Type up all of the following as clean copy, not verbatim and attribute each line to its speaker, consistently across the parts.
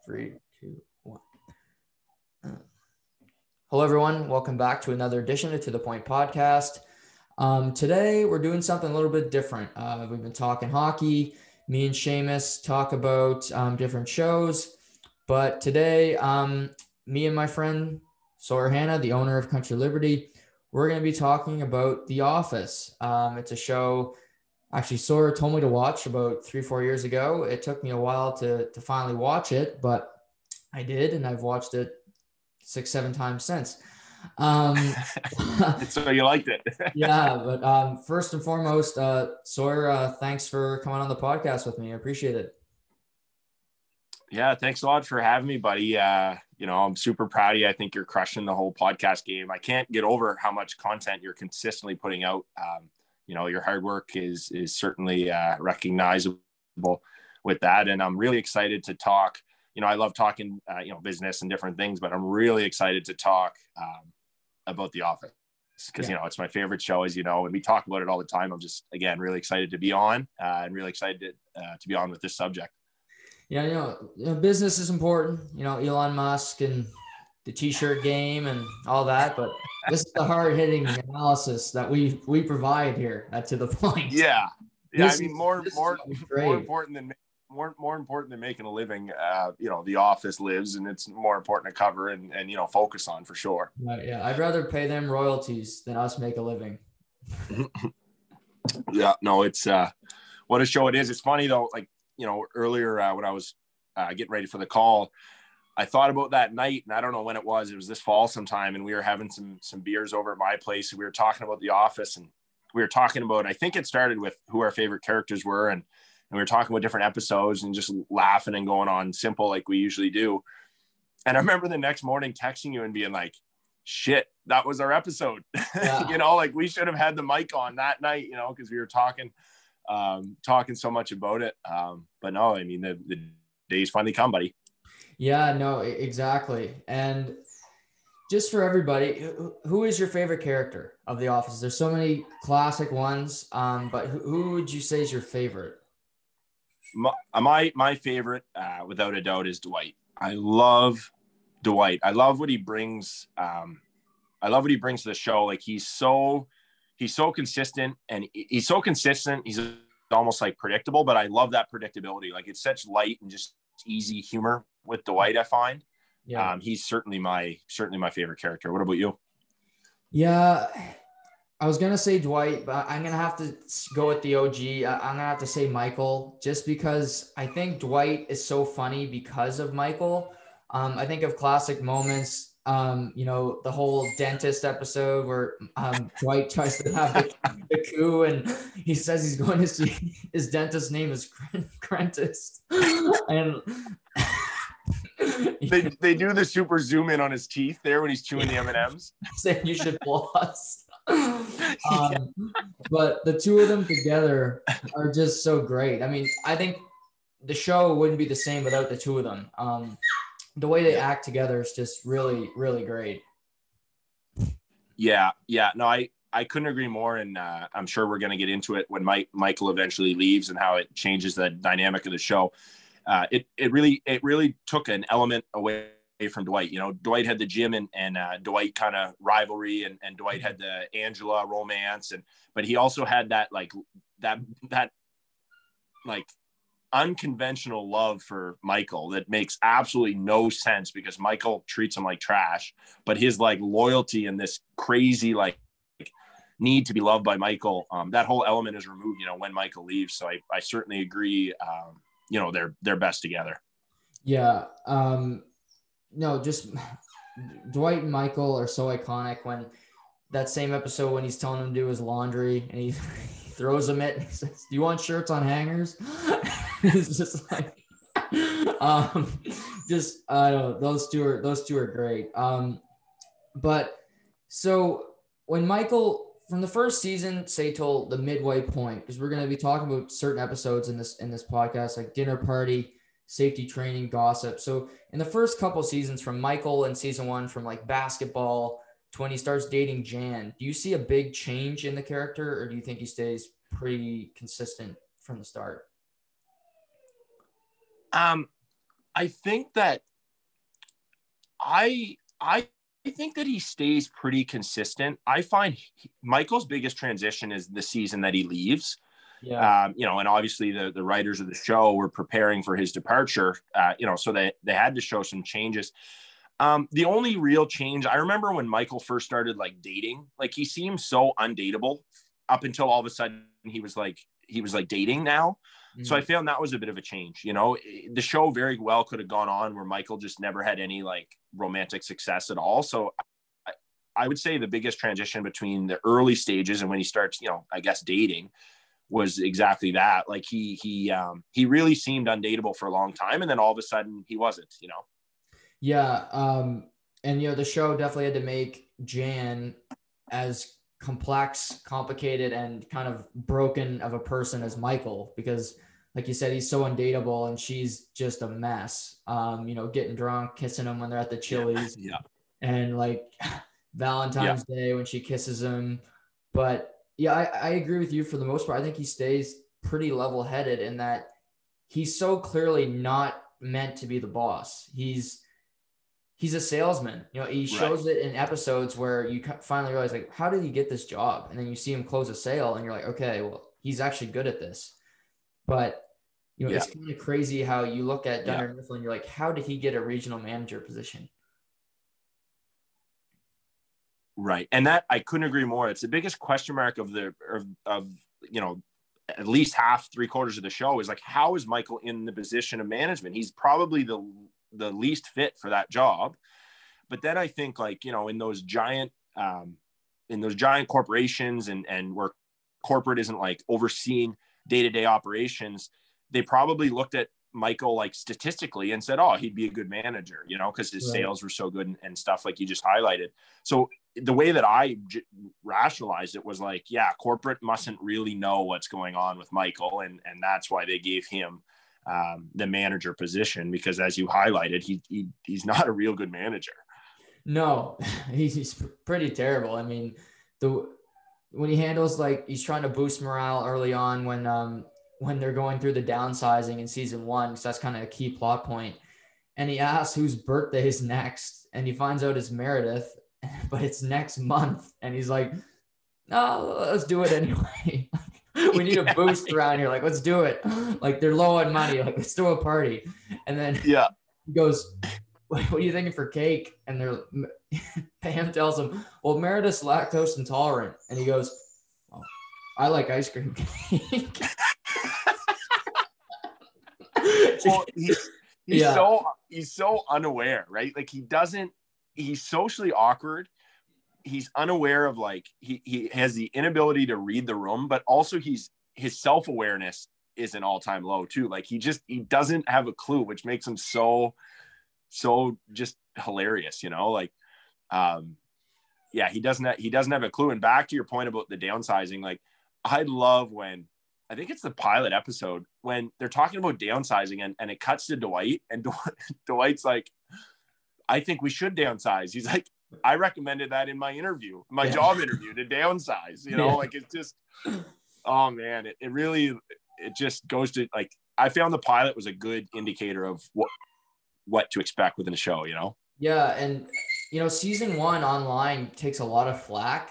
Speaker 1: Three, two, one. Hello, everyone. Welcome back to another edition of To The Point podcast. Today, we're doing something a little bit different. We've been talking hockey. Me and Seamus talk about different shows. But today, me and my friend Sawyer Hannay, the owner of Country Liberty, we're going to be talking about The Office. It's a show actually Sawyer told me to watch about 3-4 years ago. It took me a while to finally watch it, but I did, and I've watched it 6-7 times since.
Speaker 2: So you liked it.
Speaker 1: Yeah, but first and foremost, Sawyer, thanks for coming on the podcast with me. I appreciate it.
Speaker 2: Yeah, thanks a lot for having me, buddy. I'm super proud of you. I think you're crushing the whole podcast game. I can't get over how much content you're consistently putting out. Your hard work is certainly recognizable with that. And I'm really excited to talk. I love talking, business and different things, but I'm really excited to talk about The Office because, it's my favorite show, as you know, and we talk about it all the time. I'm just, again, really excited to be on and really excited to be on with this subject.
Speaker 1: Yeah, business is important, Elon Musk and the t-shirt game and all that, but this is the hard-hitting analysis that we provide here To The Point.
Speaker 2: Yeah. More important than making a living, The Office lives, and it's more important to cover and focus on for sure.
Speaker 1: Right, yeah, I'd rather pay them royalties than us make a living.
Speaker 2: Yeah, no, it's what a show it is. It's funny though, earlier when I was getting ready for the call, I thought about that night, and I don't know when it was this fall sometime, and we were having some beers over at my place, and we were talking about The Office, and we were talking about, I think it started with who our favorite characters were, and we were talking about different episodes and just laughing and going on simple like we usually do. And I remember the next morning texting you and being like, shit, that was our episode. Yeah. We should have had the mic on that night, because we were talking so much about it. But no, the days finally come, buddy.
Speaker 1: Yeah, no, exactly. And just for everybody, who is your favorite character of The Office? There's so many classic ones, but who would you say is your favorite?
Speaker 2: My favorite, without a doubt, is Dwight. I love Dwight. I love what he brings. I love what he brings to the show. Like he's so consistent, and he's so consistent. He's almost like predictable, but I love that predictability. Like it's such light and just easy humor with Dwight, I find. Yeah. He's certainly my favorite character. What about you?
Speaker 1: Yeah, I was gonna say Dwight, but I'm gonna have to go with the OG. I'm gonna have to say Michael, just because I think Dwight is so funny because of Michael. I think of classic moments. The whole dentist episode where Dwight tries to have the coup, and he says he's going to see his dentist's name is Crentist, and
Speaker 2: they do the super zoom in on his teeth there when he's chewing the M&Ms.
Speaker 1: Saying you should floss. But the two of them together are just so great. I think the show wouldn't be the same without the two of them. The way they act together is just really, really great.
Speaker 2: Yeah. No, I couldn't agree more. And I'm sure we're going to get into it when Michael eventually leaves and how it changes the dynamic of the show. It really took an element away from Dwight. Dwight had the Jim and Dwight kind of rivalry, and Dwight had the Angela romance, but he also had that unconventional love for Michael that makes absolutely no sense because Michael treats him like trash, but his loyalty and this crazy need to be loved by Michael, that whole element is removed when Michael leaves. So I certainly agree. They're best together.
Speaker 1: Yeah. No, just Dwight and Michael are so iconic. When that same episode when he's telling him to do his laundry and he throws him it and he says, "Do you want shirts on hangers?" It's just like, I don't know, those two are great. But so when Michael, from the first season, say till the midway point, because we're going to be talking about certain episodes in this podcast, like dinner party, safety training, gossip. So in the first couple seasons, from Michael in season 1, from basketball to when he starts dating Jan, do you see a big change in the character, or do you think he stays pretty consistent from the start?
Speaker 2: I think that I think that he stays pretty consistent. I find Michael's biggest transition is the season that he leaves.
Speaker 1: Yeah.
Speaker 2: You know, and obviously the writers of the show were preparing for his departure, you know, so they had to show some changes. The only real change, I remember when Michael first started like dating, like he seemed so undateable up until all of a sudden he was like dating now. So I found that was a bit of a change. You know, the show very well could have gone on where Michael just never had any like romantic success at all. So I would say the biggest transition between the early stages and when he starts, you know, I guess dating was exactly that. Like he really seemed undateable for a long time. And then all of a sudden he wasn't, you know?
Speaker 1: Yeah. And, you know, the show definitely had to make Jan as complex, complicated, and kind of broken of a person as Michael, because like you said, he's so undateable and she's just a mess. You know, getting drunk, kissing him when they're at the Chili's,
Speaker 2: Yeah.
Speaker 1: and like Valentine's Day when she kisses him. But yeah, I agree with you for the most part. I think he stays pretty level-headed in that he's so clearly not meant to be the boss. He's a salesman. You know, he shows it in episodes where you finally realize, like, how did he get this job? And then you see him close a sale and you're like, okay, well, he's actually good at this. But, you know, it's kind of crazy how you look at Dunder Mifflin and you're like, how did he get a regional manager position?
Speaker 2: Right. And that I couldn't agree more. It's the biggest question mark of you know, at least half, 3/4 of the show is like, how is Michael in the position of management? He's probably the least fit for that job. But then I think, like, you know, in those giant corporations and where corporate isn't like overseeing day-to-day operations, they probably looked at Michael like statistically and said, oh, he'd be a good manager, you know, because his sales were so good and stuff like you just highlighted. So the way that I rationalized it was like, yeah, corporate mustn't really know what's going on with Michael. And that's why they gave him the manager position, because as you highlighted, he's not a real good manager.
Speaker 1: No, he's pretty terrible. I mean, when he handles, like, he's trying to boost morale early on when they're going through the downsizing in season 1, because that's kind of a key plot point. And he asks whose birthday is next, and he finds out it's Meredith, but it's next month. And he's like, no, let's do it anyway. We need a boost around here. Like, let's do it. Like, they're low on money. Like, let's throw a party. And then he goes, what are you thinking for cake? And Pam tells him, well, Meredith's lactose intolerant. And he goes, oh, I like ice cream cake.
Speaker 2: Well, he's so unaware, right? Like he's socially awkward. He's unaware of, like, he has the inability to read the room, but also his self-awareness is an all-time low too. Like he doesn't have a clue, which makes him so just hilarious, you know, like, he doesn't have a clue. And back to your point about the downsizing, like, I love when, I think it's the pilot episode, when they're talking about downsizing and it cuts to Dwight, and Dwight's like, I think we should downsize. He's like, I recommended that in my job interview, to downsize, you know, like, it's just, oh man, it really just goes to, like, I found the pilot was a good indicator of what to expect within a show, you know?
Speaker 1: Yeah. And, you know, season 1 online takes a lot of flack.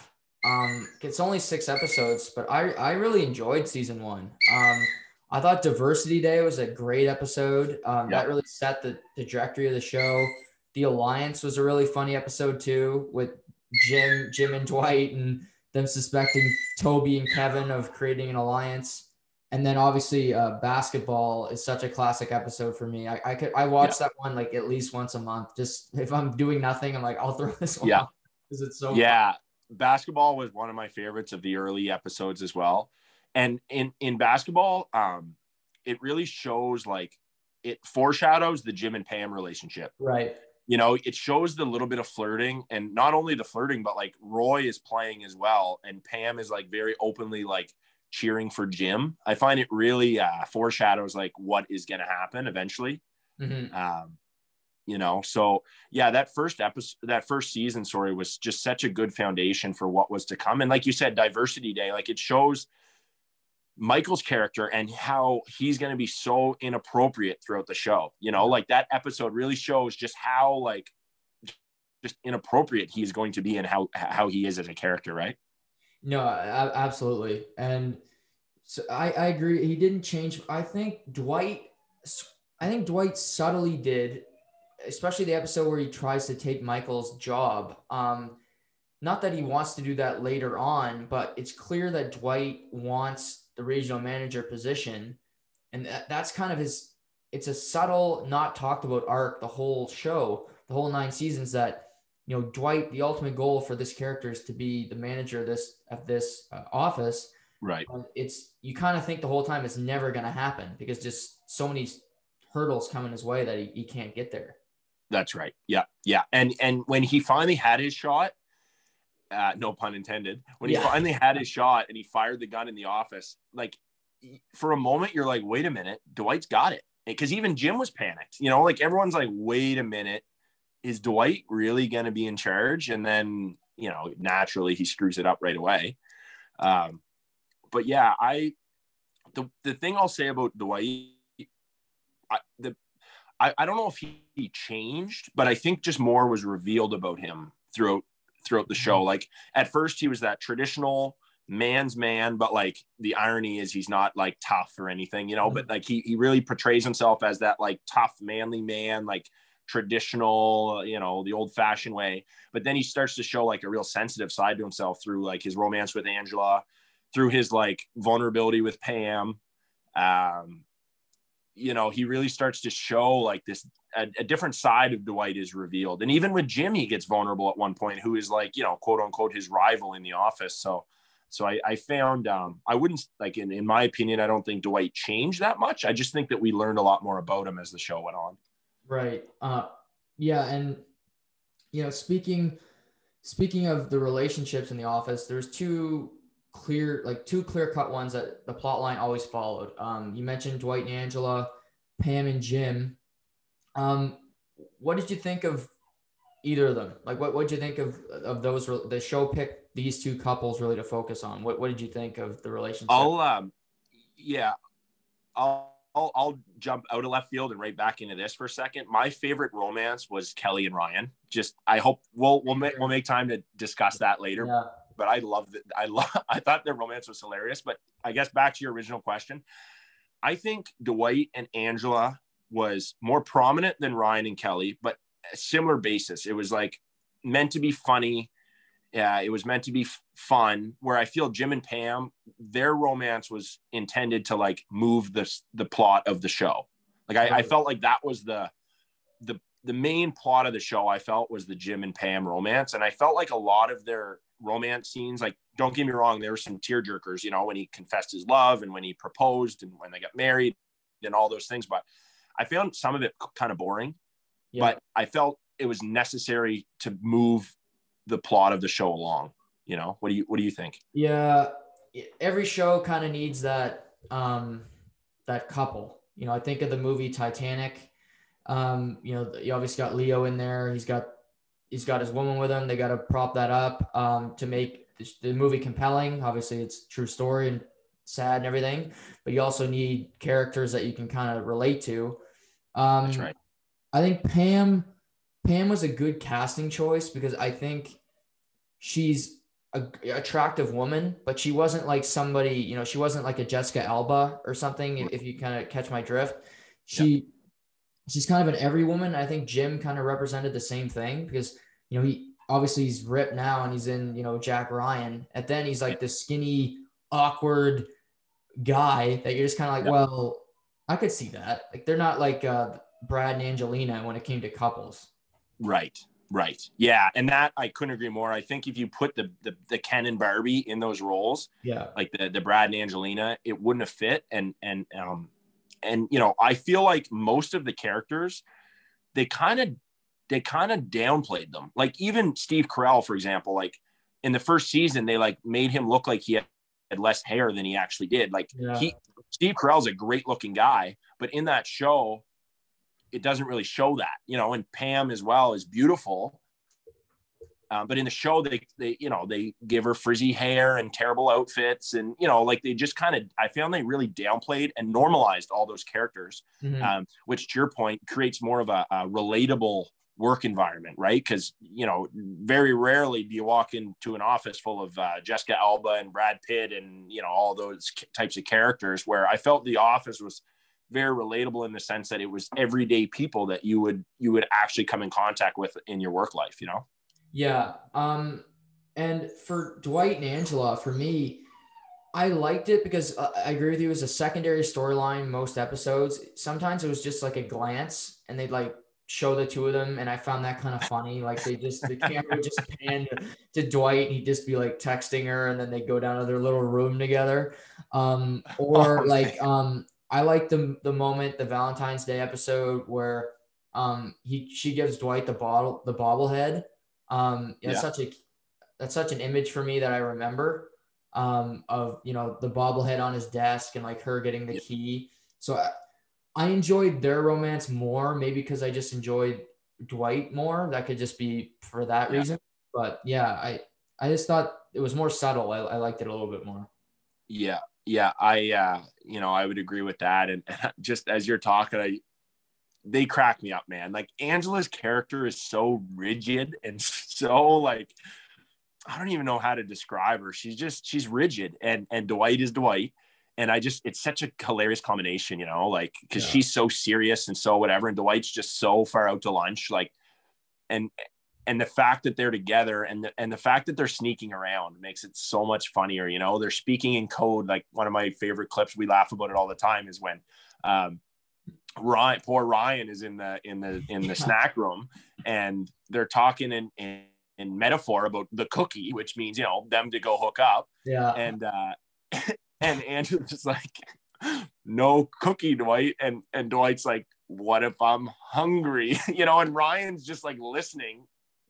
Speaker 1: It's only 6 episodes, but I really enjoyed season 1. I thought Diversity Day was a great episode. That really set the trajectory of the show. The Alliance was a really funny episode too, with Jim and Dwight, and them suspecting Toby and Kevin of creating an alliance. And then obviously Basketball is such a classic episode for me. I watch that one like at least once a month. Just if I'm doing nothing, I'm like, I'll throw this one on because it's so fun.
Speaker 2: Basketball was one of my favorites of the early episodes as well. And in Basketball, it really shows, like, it foreshadows the Jim and Pam relationship.
Speaker 1: Right.
Speaker 2: You know, it shows the little bit of flirting, and not only the flirting, but like Roy is playing as well. And Pam is like very openly like cheering for Jim. I find it really foreshadows like what is going to happen eventually.
Speaker 1: Mm-hmm.
Speaker 2: You know, so yeah, that first season, sorry, was just such a good foundation for what was to come. And like you said, Diversity Day, like, it shows Michael's character and how he's going to be so inappropriate throughout the show. You know, like that episode really shows just how like just inappropriate he is going to be and how he is as a character, right?
Speaker 1: No, absolutely. And so I agree. He didn't change. I think Dwight subtly did, especially the episode where he tries to take Michael's job. Not that he wants to do that later on, but it's clear that Dwight wants the regional manager position. And that's kind of it's a subtle, not talked about arc, the whole show, the whole 9 seasons, that, you know, Dwight, the ultimate goal for this character is to be the manager of this office.
Speaker 2: Right.
Speaker 1: You kind of think the whole time it's never going to happen because just so many hurdles come in his way that he can't get there.
Speaker 2: That's right. Yeah. Yeah. And when he finally had his shot, no pun intended, when he finally had his shot and he fired the gun in the office, like for a moment, you're like, wait a minute, Dwight's got it. Because even Jim was panicked, you know, like everyone's like, wait a minute, is Dwight really going to be in charge? And then, you know, naturally he screws it up right away. But yeah, the thing I'll say about Dwight, I don't know if he changed, but I think just more was revealed about him throughout the show. Like at first he was that traditional man's man, but like the irony is he's not like tough or anything, you know, but like he really portrays himself as that like tough, manly man, like traditional, you know, the old fashioned way. But then he starts to show like a real sensitive side to himself through like his romance with Angela, through his like vulnerability with Pam. You know, he really starts to show like this, a different side of Dwight is revealed. And even with Jim, he gets vulnerable at one point, who is like, you know, quote unquote, his rival in the office. So I found, I wouldn't like, in my opinion, I don't think Dwight changed that much. I just think that we learned a lot more about him as the show went on.
Speaker 1: Right. Yeah. And, you know, speaking of the relationships in the office, there's two clear-cut ones that the plot line always followed. You mentioned Dwight and Angela, Pam and Jim. What did you think of either of them? Like, what did you think of those? The show picked these two couples really to focus on. What did you think of the relationship?
Speaker 2: I'll jump out of left field and right back into this for a second. My favorite romance was Kelly and Ryan. Just, I hope we'll make time to discuss that later.
Speaker 1: Yeah.
Speaker 2: But I loved it. I thought their romance was hilarious. But I guess back to your original question, I think Dwight and Angela was more prominent than Ryan and Kelly, but a similar basis. It was like meant to be funny. Yeah, it was meant to be fun. Where I feel Jim and Pam, their romance was intended to like move the plot of the show. Like I felt like that was the main plot of the show. I felt was the Jim and Pam romance, and I felt like a lot of their romance scenes, like, don't get me wrong, there were some tearjerkers, you know, when he confessed his love and when he proposed and when they got married and all those things. But I found some of it kind of boring. Yeah. But I felt it was necessary to move the plot of the show along. You know, what do you think?
Speaker 1: Yeah, every show kind of needs that that couple. You know, I think of the movie Titanic. You know, you obviously got Leo in there. He's got his woman with him. They got to prop that up to make the movie compelling. Obviously, it's a true story and sad and everything, but you also need characters that you can kind of relate to.
Speaker 2: That's right.
Speaker 1: I think Pam was a good casting choice because I think she's an attractive woman, but she wasn't like somebody, you know, she wasn't like a Jessica Alba or something. If you kind of catch my drift, she's kind of an every woman. I think Jim kind of represented the same thing because, you know, he's ripped now and he's in, you know, Jack Ryan. And then he's like this skinny, awkward guy that you're just kind of like, well, I could see that. Like, they're not like Brad and Angelina when it came to couples.
Speaker 2: Right. Yeah. And that I couldn't agree more. I think if you put the Ken and Barbie in those roles, like the Brad and Angelina, it wouldn't have fit. And you know, I feel like most of the characters, they kind of downplayed them. Like even Steve Carell, for example, like in the first season, they like made him look like he had less hair than he actually did. Like Steve Carell's a great looking guy, but in that show, it doesn't really show that, you know. And Pam as well is beautiful. But in the show, they give her frizzy hair and terrible outfits, and like they just kind of, I found they really downplayed and normalized all those characters, which to your point creates more of a relatable work environment, right? Because very rarely do you walk into an office full of Jessica Alba and Brad Pitt and all those types of characters. Where I felt The Office was very relatable in the sense that it was everyday people that you would actually come in contact with in your work life.
Speaker 1: Yeah. And for Dwight and Angela, for me, I liked it because I agree with you. It was a secondary storyline most episodes. Sometimes it was just like a glance, and they'd like show the two of them, and I found that kind of funny. Like the camera would just pan to Dwight, and he'd just be like texting her, and then they go down to their little room together. I like the moment, the Valentine's Day episode where she gives Dwight the bobblehead. That's such an image for me that I remember of the bobblehead on his desk and like her getting the key. So I enjoyed their romance more, maybe because I just enjoyed Dwight more. That could just be for that reason. But yeah, I just thought it was more subtle. I liked it a little bit more.
Speaker 2: Yeah. I would agree with that. And just as you're talking, they crack me up, man. Like Angela's character is so rigid and so like, I don't even know how to describe her. She's rigid, and Dwight is Dwight. And it's such a hilarious combination, because she's so serious and so whatever. And Dwight's just so far out to lunch. Like, and the fact that they're together and the fact that they're sneaking around makes it so much funnier. They're speaking in code. Like one of my favorite clips, we laugh about it all the time, is when, poor Ryan is in the snack room, and they're talking in metaphor about the cookie, which means them to go hook up. And Andrew's just like, no cookie, Dwight, and Dwight's like, what if I'm hungry? And Ryan's just like listening,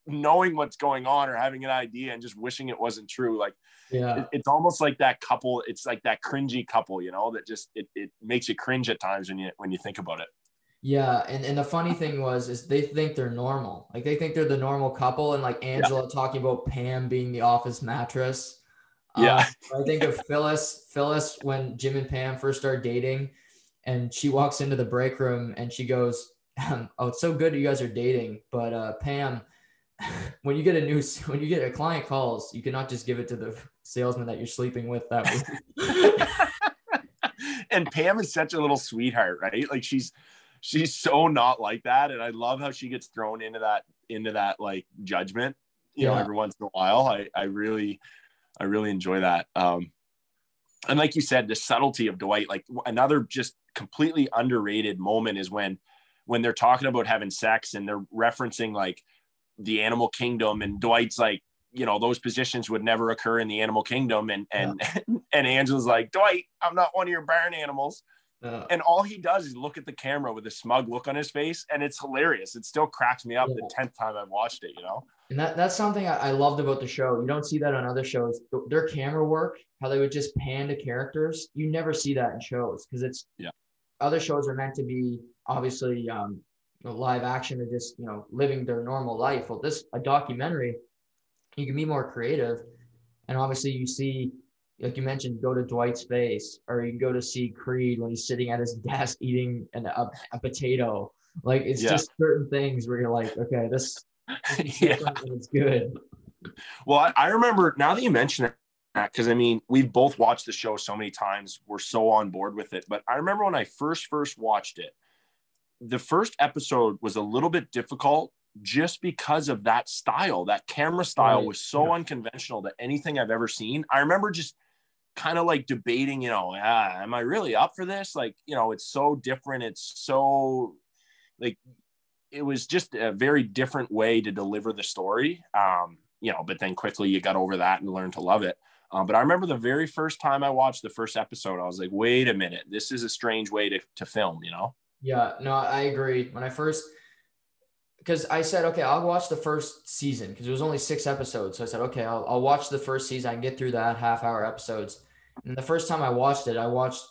Speaker 2: knowing what's going on or having an idea and just wishing it wasn't true. Like it's almost like that couple. It's like that cringy couple, that just it makes you cringe at times when you think about it.
Speaker 1: Yeah, and the funny thing is they think they're normal. Like they think they're the normal couple, and like Angela talking about Pam being the office mattress. I think of Phyllis when Jim and Pam first start dating, and she walks into the break room and she goes, "Oh, it's so good you guys are dating, but Pam, when you get a client calls, you cannot just give it to the salesman that you're sleeping with that week."
Speaker 2: And Pam is such a little sweetheart, right? Like she's so not like that, and I love how she gets thrown into that like judgment, every once in a while. I really enjoy that. And like you said, the subtlety of Dwight, like another just completely underrated moment is when they're talking about having sex and they're referencing like the animal kingdom, and Dwight's like, those positions would never occur in the animal kingdom, and Angela's like, Dwight, I'm not one of your barn animals. And all he does is look at the camera with a smug look on his face, and it's hilarious. It still cracks me up the 10th time I've watched it,
Speaker 1: And that's something I loved about the show. You don't see that on other shows. Their camera work, how they would just pan to characters, you never see that in shows because other shows are meant to be obviously live action or just living their normal life. Well, a documentary, you can be more creative, and obviously you see, like you mentioned, go to Dwight's face, or you can go to see Creed when he's sitting at his desk eating a potato. Like it's just certain things where you're like, okay, this it's good.
Speaker 2: Well, I remember now that you mention it, because I mean, we've both watched the show so many times, we're so on board with it. But I remember when I first watched it, the first episode was a little bit difficult just because of that style. That camera style was so unconventional to anything I've ever seen. I remember just kind of like debating, am I really up for this? Like, it's so different. It's so like, it was just a very different way to deliver the story. But then quickly you got over that and learned to love it. But I remember the very first time I watched the first episode, I was like, wait a minute, this is a strange way to film,
Speaker 1: Yeah, no, I agree. When I first, because I said, okay, I'll watch the first season because it was only 6 episodes. So I said, okay, I'll watch the first season. I can get through that half-hour episodes. And the first time I watched it, I watched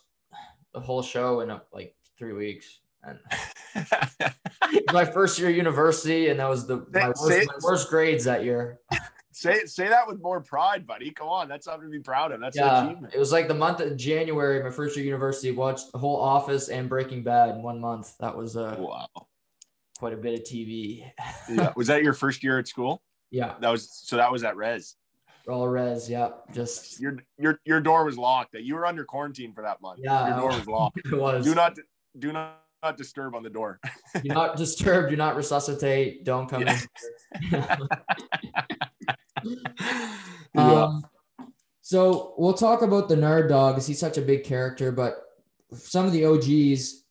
Speaker 1: the whole show in like 3 weeks. And my first year of university, and that was my worst grades that year.
Speaker 2: Say that with more pride, buddy. Come on, that's something to be proud of. That's an achievement.
Speaker 1: It was like the month of January, my first year of university, watched the whole Office and Breaking Bad in 1 month. That was
Speaker 2: wow,
Speaker 1: quite a bit of TV.
Speaker 2: Yeah, was that your first year at school?
Speaker 1: Yeah,
Speaker 2: that was at Res.
Speaker 1: All Res, yeah. Just
Speaker 2: your door was locked. You were under quarantine for that month.
Speaker 1: Yeah,
Speaker 2: your door was locked.
Speaker 1: It was.
Speaker 2: Do not disturb on the door.
Speaker 1: Do not disturb. Do not resuscitate. Don't come in. So we'll talk about the Nerd Dog because he's such a big character. But some of the OGs,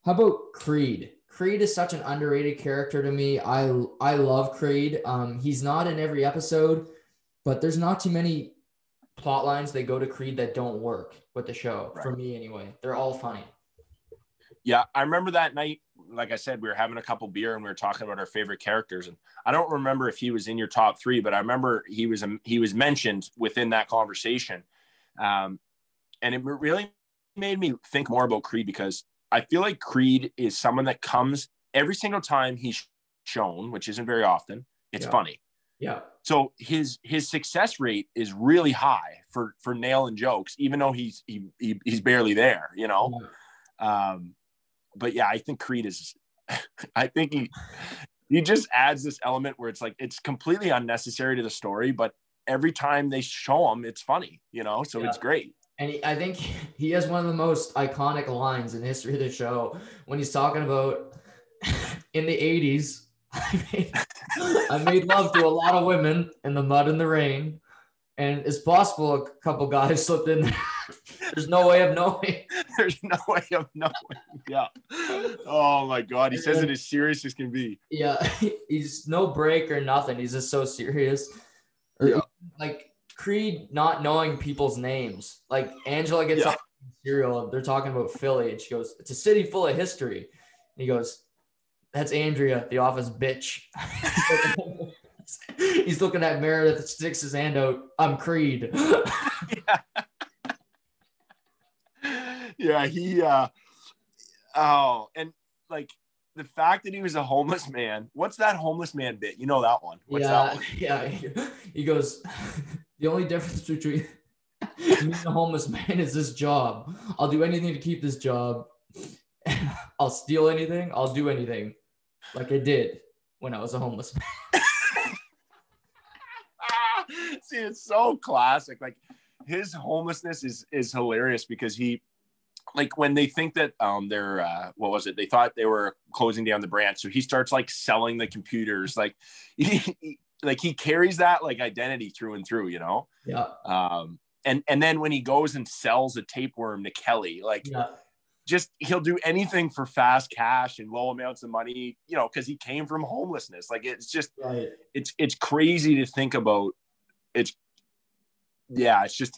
Speaker 1: how about Creed? Creed is such an underrated character to me. I love Creed. He's not in every episode, but there's not too many plot lines that go to Creed that don't work with the show. Right. For me, anyway. They're all funny.
Speaker 2: Yeah, I remember that night, like I said, we were having a couple beer and we were talking about our favorite characters. And I don't remember if he was in your top 3, but I remember he was mentioned within that conversation. And it really made me think more about Creed because I feel like Creed is someone that comes every single time he's shown, which isn't very often. It's funny.
Speaker 1: Yeah.
Speaker 2: So his success rate is really high for nailing jokes, even though he's barely there, you know? Yeah. But yeah, I think Creed is, I think he just adds this element where it's like, it's completely unnecessary to the story, but every time they show him, it's funny, you know? So it's great.
Speaker 1: And I think he has one of the most iconic lines in the history of the show when he's talking about in the 80s, I made love to a lot of women in the mud and the rain. And it's possible a couple guys slipped in there. There's no way of knowing.
Speaker 2: There's no way of knowing. Yeah. Oh my God. He says it as serious as can be.
Speaker 1: Yeah. He's no break or nothing. He's just so serious. Like Creed not knowing people's names. Like Angela gets up in cereal. They're talking about Philly. And she goes, it's a city full of history. And he goes, that's Andrea, the office bitch. He's looking at Meredith, sticks his hand out. I'm Creed.
Speaker 2: And like the fact that he was a homeless man. What's that homeless man bit? You know that one. What's that one?
Speaker 1: Yeah. He goes, the only difference between me and a homeless man is this job. I'll do anything to keep this job. I'll steal anything. I'll do anything like I did when I was a homeless man.
Speaker 2: See, it's so classic. Like his homelessness is hilarious because he, like when they think that they're what was it? They thought they were closing down the branch, so he starts like selling the computers. Like he carries that like identity through and through, you know.
Speaker 1: Yeah.
Speaker 2: And then when he goes and sells a tapeworm to Kelly, like just he'll do anything for fast cash and low amounts of money, you know, because he came from homelessness. Like it's just it's crazy to think about. It's just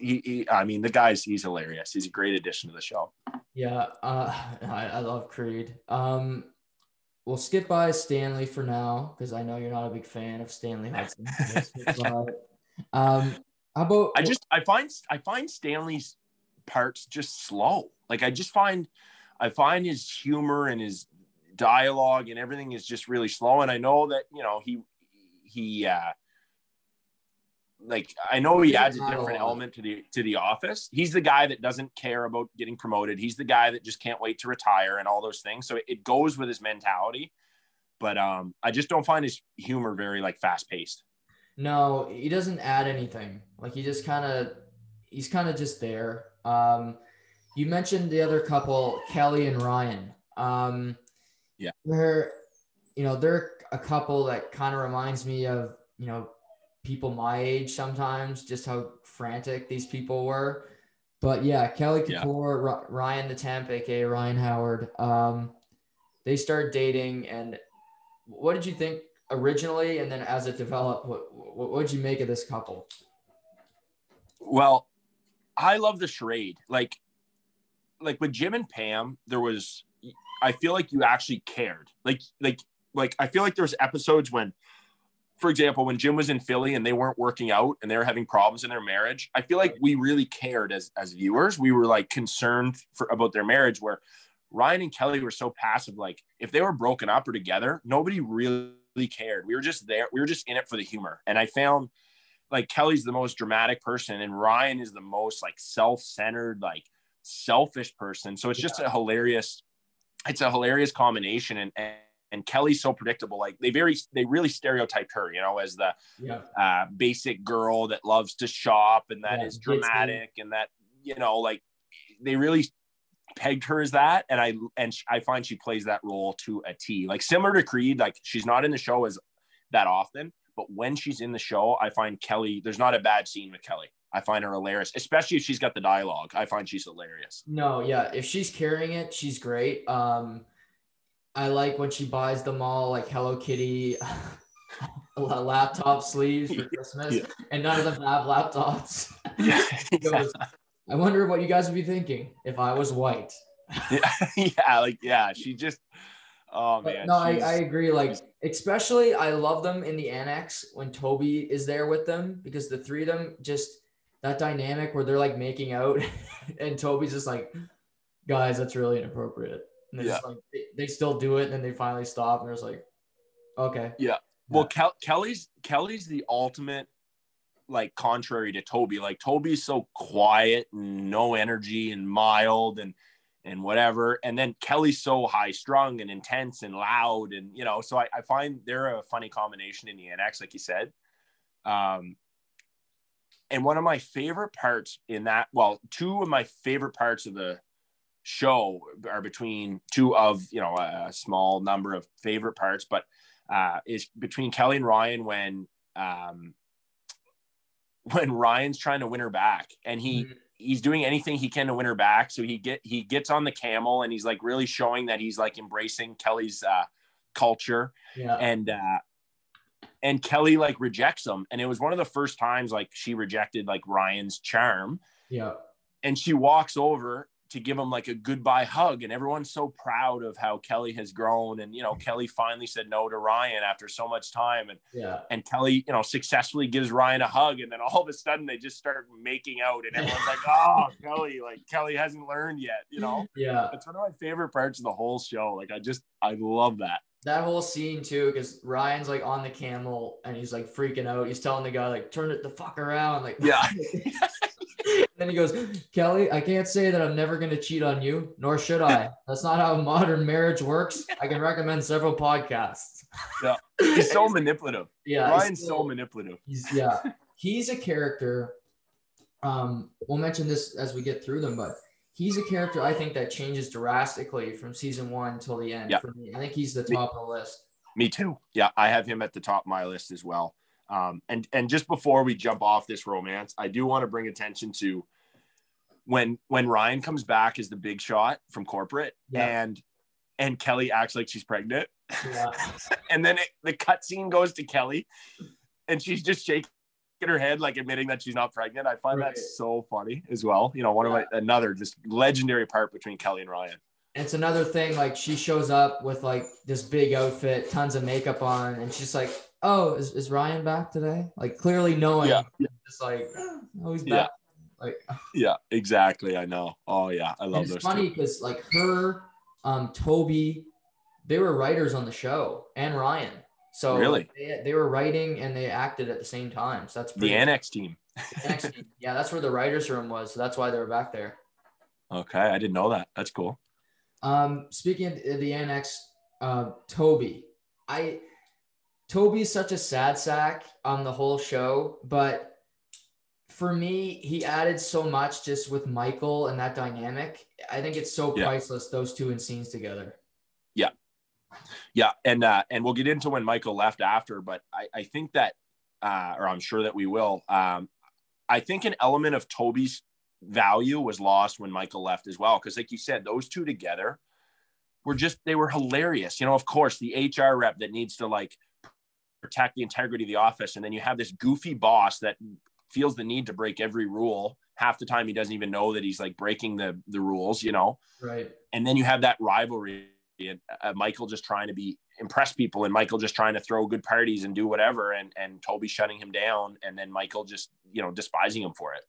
Speaker 2: I mean, the guy's he's hilarious. He's a great addition to the show.
Speaker 1: Yeah, I love Creed. We'll skip by Stanley for now because I know you're not a big fan of Stanley Hudson. How about
Speaker 2: I find Stanley's parts just slow. Like I find his humor and his dialogue and everything is just really slow. And I know that, you know, he like I know he adds a different element to the office. He's the guy that doesn't care about getting promoted. He's the guy that just can't wait to retire and all those things. So it goes with his mentality. But I just don't find his humor very like fast paced.
Speaker 1: No, he doesn't add anything. Like he's kind of just there. You mentioned the other couple, Kelly and Ryan. They're a couple that kind of reminds me of, you know, people my age sometimes, just how frantic these people were. But yeah, Kelly Kapoor, Ryan the Temp, aka Ryan Howard, they start dating. And what did you think originally, and then as it developed, what did you make of this couple?
Speaker 2: Well, I love the charade. Like with Jim and Pam, I feel like you actually cared. Like I feel like there's episodes when, for example, when Jim was in Philly and they weren't working out and they were having problems in their marriage, I feel like we really cared as viewers. We were like concerned about their marriage, where Ryan and Kelly were so passive. Like if they were broken up or together, nobody really cared. We were just there. We were just in it for the humor. And I found like Kelly's the most dramatic person and Ryan is the most like self-centered, like selfish person. So it's just a hilarious combination. And Kelly's so predictable. Like they really stereotyped her, you know, as the basic girl that loves to shop and that is dramatic and that, you know, like they really pegged her as that. And I find she plays that role to a T. Like similar to Creed, like she's not in the show as that often, but when she's in the show, I find Kelly, there's not a bad scene with Kelly. I find her hilarious, especially if she's got the dialogue. I find she's hilarious.
Speaker 1: No, yeah. If she's carrying it, she's great. I like when she buys them all like Hello Kitty laptop sleeves for Christmas, and none of them have laptops. Goes, I wonder what you guys would be thinking if I was white.
Speaker 2: She just, oh man.
Speaker 1: No, I agree. Like, especially I love them in the annex when Toby is there with them, because the three of them just that dynamic where they're like making out and Toby's just like, guys, that's really inappropriate. And just like they still do it, and then they finally stop, and there's like, okay.
Speaker 2: Yeah. Well, Kelly's the ultimate, like, contrary to Toby. Like Toby's so quiet and no energy and mild and whatever. And then Kelly's so high strung and intense and loud. And, you know, so I find they're a funny combination in the annex, like you said. And one of my favorite parts in that, well, two of my favorite parts of the show are between two of, you know, a small number of favorite parts, but is between Kelly and Ryan when Ryan's trying to win her back, and he's doing anything he can to win her back. So he gets on the camel, and he's like really showing that he's like embracing Kelly's culture. And Kelly like rejects him. And it was one of the first times like she rejected like Ryan's charm. Yeah. And she walks over to give him like a goodbye hug, and everyone's so proud of how Kelly has grown. And, you know, Kelly finally said no to Ryan after so much time. And Kelly, you know, successfully gives Ryan a hug. And then all of a sudden they just start making out, and everyone's like, oh, Kelly hasn't learned yet, you know? Yeah. It's one of my favorite parts of the whole show. Like, I love that.
Speaker 1: That whole scene too, because Ryan's like on the camel and he's like freaking out. He's telling the guy like, turn it the fuck around. Like, yeah. Then he goes, Kelly, I can't say that I'm never going to cheat on you, nor should I. That's not how modern marriage works. I can recommend several podcasts.
Speaker 2: Yeah. He's so manipulative. Yeah. Ryan's so manipulative.
Speaker 1: He's a character. We'll mention this as we get through them, but he's a character I think that changes drastically from season 1 till the end. For me. I think he's the top of the list.
Speaker 2: Me too. Yeah. I have him at the top of my list as well. And just before we jump off this romance, I do want to bring attention to when Ryan comes back as the big shot from corporate, and Kelly acts like she's pregnant. Yeah. And then the cut scene goes to Kelly, and she's just shaking her head, like admitting that she's not pregnant. I find that so funny as well. You know, another just legendary part between Kelly and Ryan.
Speaker 1: It's another thing, like she shows up with like this big outfit, tons of makeup on, and she's like, oh, is Ryan back today? Like clearly knowing, just like, oh, he's back. Like,
Speaker 2: yeah, exactly. I know. Oh yeah, I love those.
Speaker 1: It's funny because like her, Toby, they were writers on the show, and Ryan. So really, they were writing and they acted at the same time. So that's
Speaker 2: the annex team.
Speaker 1: The annex team. Yeah, that's where the writers' room was. So that's why they were back there.
Speaker 2: Okay, I didn't know that. That's cool.
Speaker 1: Speaking of the annex, Toby's such a sad sack on the whole show, but for me, he added so much just with Michael and that dynamic. I think it's so priceless, those two in scenes together.
Speaker 2: Yeah. Yeah. And we'll get into when Michael left after, but I think that, or I'm sure that we will, I think an element of Toby's value was lost when Michael left as well. Cause like you said, those two together they were hilarious. You know, of course the HR rep that needs to like protect the integrity of the office. And then you have this goofy boss that feels the need to break every rule. Half the time he doesn't even know that he's like breaking the rules, you know?
Speaker 1: Right.
Speaker 2: And then you have that rivalry, Michael just trying to impress people, and Michael just trying to throw good parties and do whatever. And Toby shutting him down. And then Michael just, you know, despising him for it.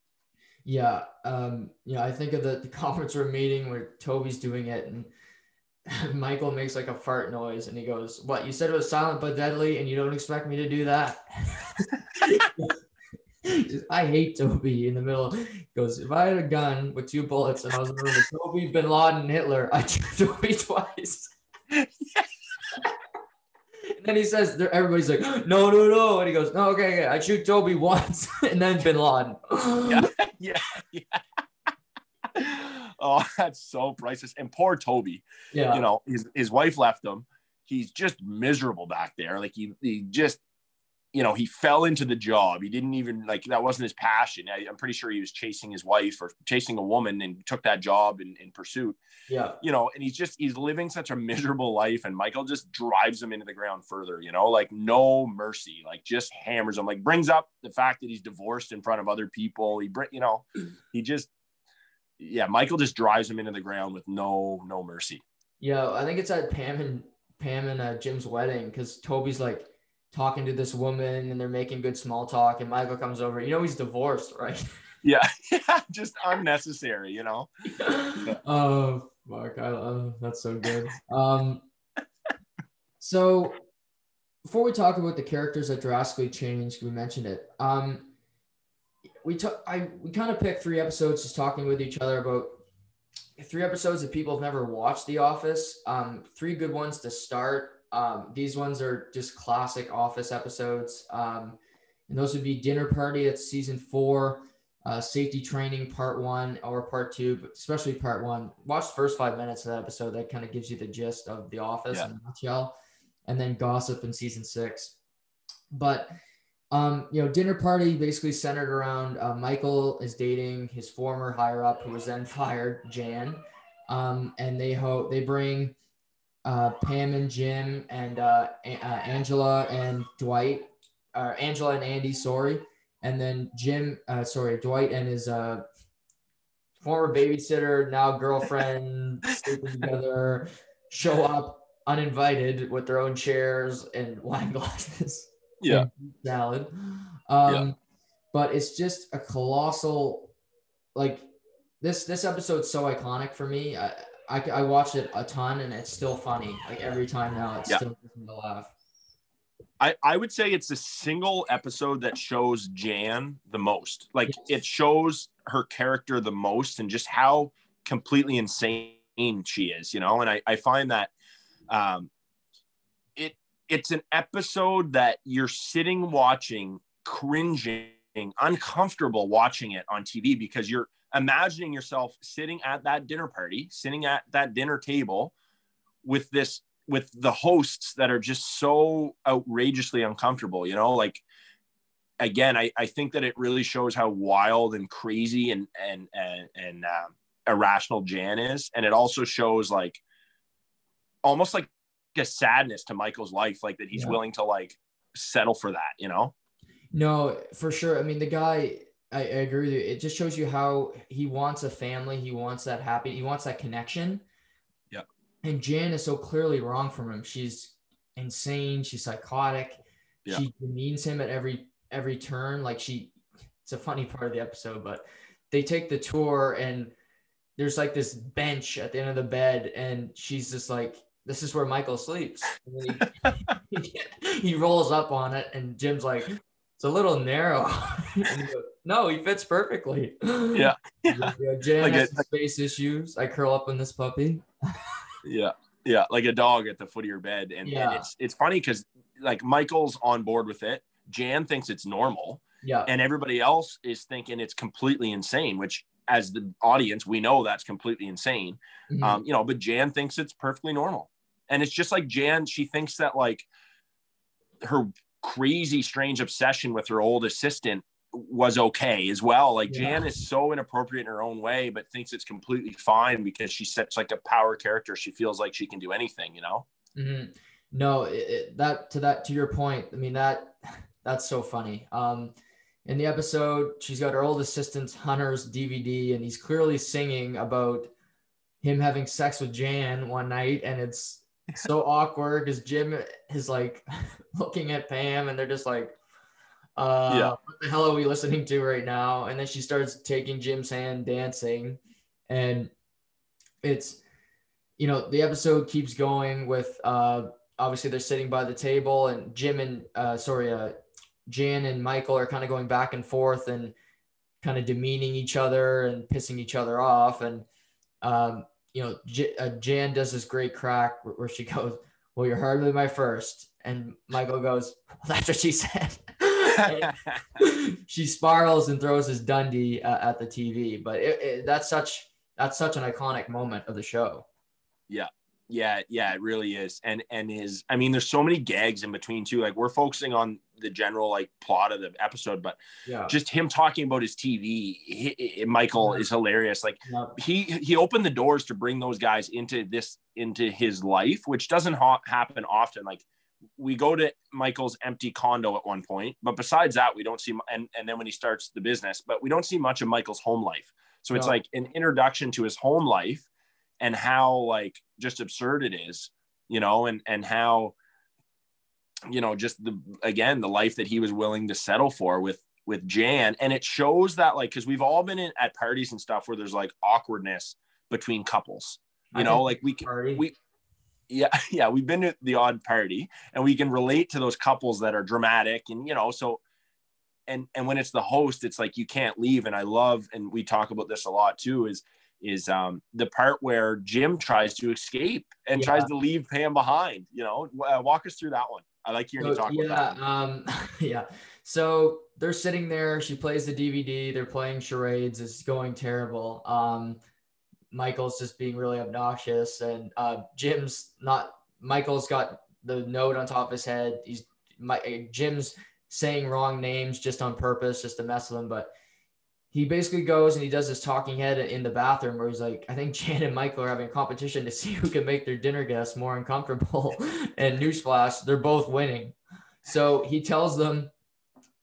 Speaker 1: Yeah. I think of the conference room meeting where Toby's doing it, and Michael makes like a fart noise and he goes, "What? You said it was silent but deadly and you don't expect me to do that?" I hate Toby in the middle. He goes, "If I had a gun with 2 bullets and I was in a room with Toby, Bin Laden, and Hitler, I'd shoot Toby twice." And then he says, everybody's like, "No, no, no." And he goes, "No, okay, I'd shoot Toby once and then Bin Laden."
Speaker 2: Yeah. Oh, that's so priceless. And poor Toby,
Speaker 1: Yeah.
Speaker 2: you know, his wife left him. He's just miserable back there. Like he just, you know, he fell into the job. He didn't even like, that wasn't his passion. I'm pretty sure he was chasing his wife or chasing a woman and took that job in pursuit.
Speaker 1: Yeah.
Speaker 2: You know, and he's living such a miserable life. And Michael just drives him into the ground further, you know, like no mercy, like just hammers him, like brings up the fact that he's divorced in front of other people. Michael just drives him into the ground with no mercy.
Speaker 1: Yeah. I think it's at Pam and Jim's wedding because Toby's like talking to this woman and they're making good small talk and Michael comes over. You know, he's divorced, right?
Speaker 2: Yeah. Just unnecessary, you know?
Speaker 1: Oh, fuck. That's so good. So before we talk about the characters that drastically changed, we mentioned it. We kind of picked 3 episodes just talking with each other about 3 episodes that people have never watched The Office. 3 good ones to start. These ones are just classic Office episodes. And those would be Dinner Party. It's season 4, Safety Training Part 1 or Part 2, but especially Part 1. Watch the first 5 minutes of that episode. That kind of gives you the gist of The Office in a nutshell. And then Gossip in season 6. But Dinner Party basically centered around Michael is dating his former higher up who was then fired, Jan. And they bring Pam and Jim and Angela and Dwight, or Angela and Andy, sorry. And then Dwight and his former babysitter, now girlfriend, sleeping together, show up uninvited with their own chairs and wine glasses.
Speaker 2: Yeah.
Speaker 1: Salad. But it's just a colossal, like this episode's so iconic for me. I watched it a ton and it's still funny. Like every time now, it's still gives me a laugh.
Speaker 2: I would say it's the single episode that shows Jan the most. Like it shows her character the most and just how completely insane she is, you know? And I find that it's an episode that you're sitting watching, cringing, uncomfortable watching it on TV because you're imagining yourself sitting at that dinner party, sitting at that dinner table with the hosts that are just so outrageously uncomfortable, you know, like, again, I think that it really shows how wild and crazy and irrational Jan is. And it also shows like, almost like a sadness to Michael's life, like that he's willing to like settle for that, you know?
Speaker 1: No, for sure. I mean, the guy, I agree with you. It just shows you how he wants a family. He wants that he wants that connection.
Speaker 2: Yeah.
Speaker 1: And Jan is so clearly wrong from him. She's insane. She's psychotic. Yeah. She demeans him at every turn. Like it's a funny part of the episode, but they take the tour and there's like this bench at the end of the bed and she's just like, this is where Michael sleeps. He rolls up on it and Jim's like, it's a little narrow. He goes, no, he fits perfectly.
Speaker 2: Yeah.
Speaker 1: Jan like has space issues. I curl up in this puppy.
Speaker 2: Yeah. Like a dog at the foot of your bed. And it's funny because like Michael's on board with it. Jan thinks it's normal.
Speaker 1: Yeah.
Speaker 2: And everybody else is thinking it's completely insane, which as the audience, we know that's completely insane. Mm-hmm. But Jan thinks it's perfectly normal. And it's just like Jan, she thinks that like her crazy, strange obsession with her old assistant was okay as well. Like Jan is so inappropriate in her own way, but thinks it's completely fine because she's such like a power character. She feels like she can do anything, you know?
Speaker 1: Mm-hmm. No, to your point. I mean, that's so funny. In the episode, she's got her old assistant Hunter's DVD and he's clearly singing about him having sex with Jan one night. And it's so awkward because Jim is like looking at Pam and they're just like, what the hell are we listening to right now? And then she starts taking Jim's hand, dancing. And it's the episode keeps going with, obviously they're sitting by the table, and Jan and Michael are kind of going back and forth and kind of demeaning each other and pissing each other off. And, Jan does this great crack where she goes, "Well, you're hardly my first." And Michael goes, "Well, that's what she said." She spirals and throws his Dundee at the TV. But that's such an iconic moment of the show.
Speaker 2: Yeah, it really is. And there's so many gags in between too. Like, we're focusing on the general like plot of the episode, but just him talking about his TV, Michael is hilarious. Like, he opened the doors to bring those guys into his life, which doesn't happen often. Like, we go to Michael's empty condo at one point, but besides that, we don't see, and then when he starts the business, but we don't see much of Michael's home life. So it's like an introduction to his home life and how like just absurd it is, and how, just the life that he was willing to settle for with Jan. And it shows that, like, cause we've all been at parties and stuff where there's like awkwardness between couples, like we've been to the odd party, and we can relate to those couples that are dramatic and, so, and when it's the host, it's like, you can't leave. And I love, and we talk about this a lot too, is the part where Jim tries to escape and tries to leave Pam behind. Walk us through that one. I like hearing you talk about that.
Speaker 1: So they're sitting there. She plays the DVD. They're playing charades. It's going terrible. Michael's just being really obnoxious, and Michael's got the note on top of his head. Jim's saying wrong names just on purpose, just to mess with him. But he basically goes and he does this talking head in the bathroom where he's like, I think Jan and Michael are having a competition to see who can make their dinner guests more uncomfortable. And newsflash, they're both winning. So he tells them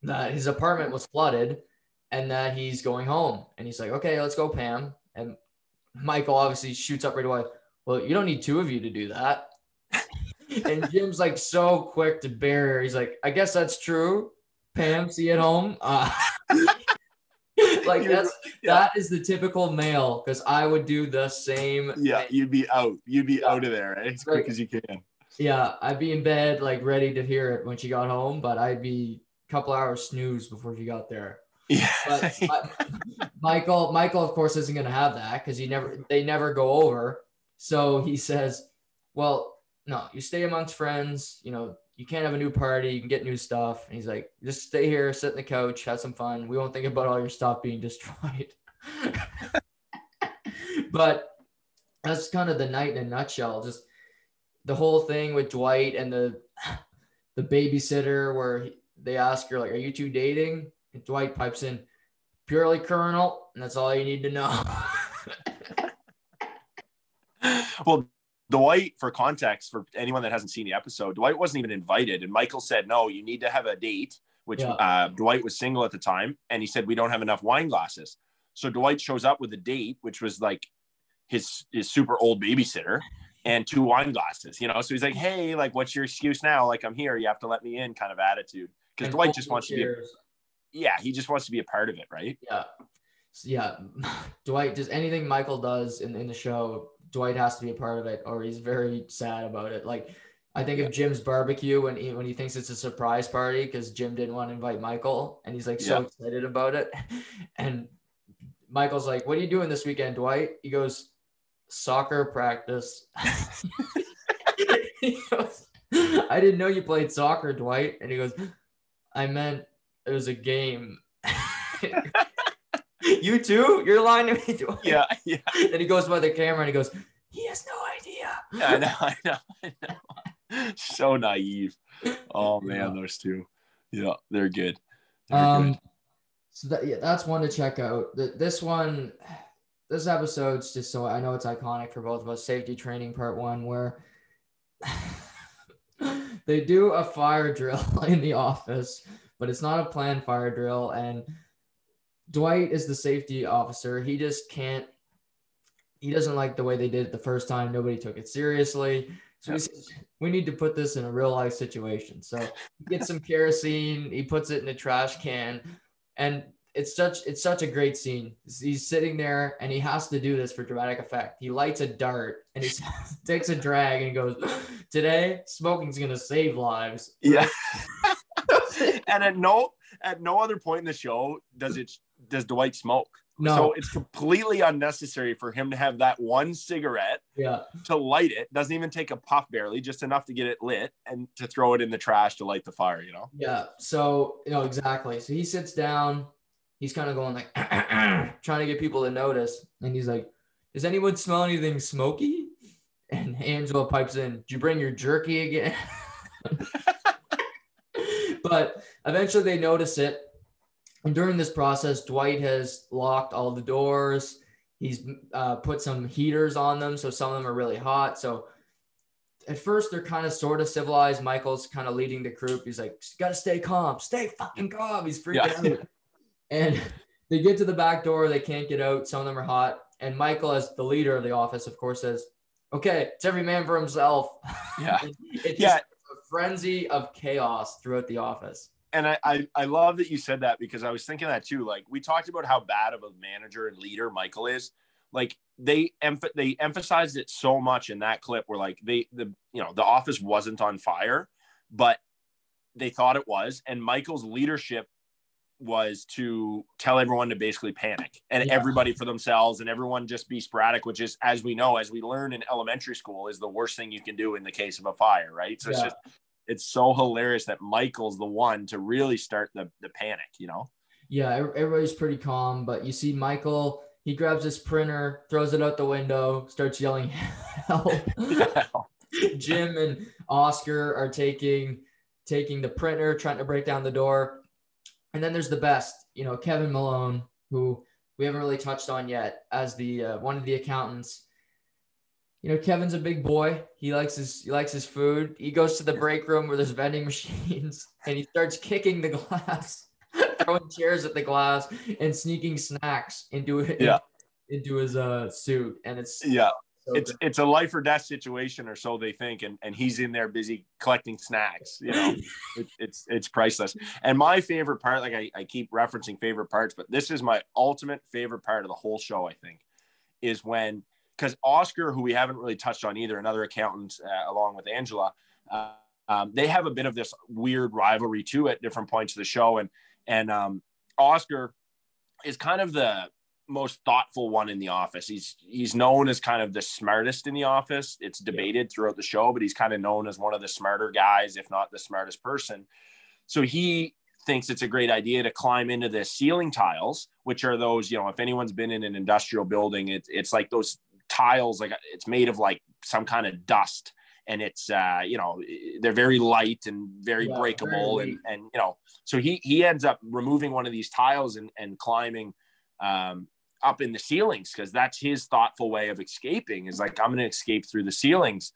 Speaker 1: that his apartment was flooded and that he's going home. And he's like, okay, let's go, Pam. And Michael obviously shoots up right away. Well, you don't need two of you to do that. And Jim's like so quick to bury her. He's like, I guess that's true. Pam, see you at home. Like, that is the typical male, because I would do the same thing.
Speaker 2: You'd be out of there as quick as you can.
Speaker 1: I'd be in bed like ready to hear it when she got home, but I'd be a couple hours snooze before she got there. But Michael of course isn't going to have that, because they never go over. So he says, well, no, you stay amongst friends, you can't have a new party. You can get new stuff. And he's like, just stay here, sit on the couch, have some fun. We won't think about all your stuff being destroyed. But that's kind of the night in a nutshell. Just the whole thing with Dwight and the babysitter, where they ask her, like, are you two dating? And Dwight pipes in, purely Colonel. And that's all you need to know.
Speaker 2: Well, Dwight, for context, for anyone that hasn't seen the episode, Dwight wasn't even invited. And Michael said, no, you need to have a date, which Dwight was single at the time. And he said, we don't have enough wine glasses. So Dwight shows up with a date, which was like his super old babysitter, and 2 wine glasses, So he's like, hey, like, what's your excuse now? Like, I'm here. You have to let me in kind of attitude. Because Dwight just wants to be, he just wants to be a part of it, right?
Speaker 1: Yeah. Dwight, just anything Michael does in the show, Dwight has to be a part of it, or he's very sad about it. Like, I think of Jim's barbecue when he thinks it's a surprise party because Jim didn't want to invite Michael, and he's like so excited about it. And Michael's like, what are you doing this weekend, Dwight? He goes, soccer practice. He goes, I didn't know you played soccer, Dwight. And he goes, I meant it was a game. You too? You're lying to me, Dwight.
Speaker 2: Yeah.
Speaker 1: Then he goes by the camera and he goes, he has no idea.
Speaker 2: I know. So naive. Oh man, those two. Yeah, they're good. Good.
Speaker 1: So that's one to check out. This episode's just so, I know it's iconic for both of us. Safety training part 1, where they do a fire drill in the office, but it's not a planned fire drill. And Dwight is the safety officer. He doesn't like the way they did it the first time. Nobody took it seriously. So he says, we need to put this in a real life situation. So he gets some kerosene, he puts it in a trash can, and it's such a great scene. He's sitting there and he has to do this for dramatic effect. He lights a dart and he takes a drag and he goes, "Today, smoking's gonna save lives."
Speaker 2: Yeah. And at no other point in the show does Dwight smoke.
Speaker 1: No.
Speaker 2: So it's completely unnecessary for him to have that one cigarette to light it. Doesn't even take a puff, barely, just enough to get it lit and to throw it in the trash to light the fire, you know?
Speaker 1: Yeah. So, exactly. So he sits down, he's kind of going like, trying to get people to notice. And he's like, "Does anyone smell anything smoky?" And Angela pipes in, "Did you bring your jerky again?" But eventually they notice it. And during this process, Dwight has locked all the doors. He's put some heaters on them, so some of them are really hot. So at first, they're kind of sort of civilized. Michael's kind of leading the group. He's like, "Got to stay calm. Stay fucking calm." He's freaking out. And they get to the back door. They can't get out. Some of them are hot. And Michael, as the leader of the office, of course, says, "Okay, it's every man for himself."
Speaker 2: Yeah.
Speaker 1: It's just a frenzy of chaos throughout the office.
Speaker 2: And I love that you said that, because I was thinking that too. Like, we talked about how bad of a manager and leader Michael is. Like, they emphasized it so much in that clip where like the office wasn't on fire, but they thought it was. And Michael's leadership was to tell everyone to basically panic and everybody for themselves and everyone just be sporadic, which is, as we know, as we learn in elementary school, is the worst thing you can do in the case of a fire, right? So it's so hilarious that Michael's the one to really start the panic, you know? Yeah,
Speaker 1: everybody's pretty calm, but you see Michael, he grabs his printer, throws it out the window, starts yelling, "Help." Jim and Oscar are taking the printer, trying to break down the door. And then there's the best, Kevin Malone, who we haven't really touched on yet, as the one of the accountants. Kevin's a big boy. He likes his food. He goes to the break room where there's vending machines and he starts kicking the glass, throwing chairs at the glass and sneaking snacks into his suit. And it's
Speaker 2: it's a life or death situation, or so they think, and he's in there busy collecting snacks. It's priceless. And my favorite part, like I keep referencing favorite parts, but this is my ultimate favorite part of the whole show, I think, is when, because Oscar, who we haven't really touched on either, another accountant along with Angela, they have a bit of this weird rivalry too at different points of the show. And Oscar is kind of the most thoughtful one in the office. He's known as kind of the smartest in the office. It's debated throughout the show, but he's kind of known as one of the smarter guys, if not the smartest person. So he thinks it's a great idea to climb into the ceiling tiles, which are those, if anyone's been in an industrial building, it's like those tiles, like it's made of like some kind of dust, and it's they're very light and very breakable, very and so he ends up removing one of these tiles and climbing up in the ceilings, because that's his thoughtful way of escaping, is like, I'm going to escape through the ceilings.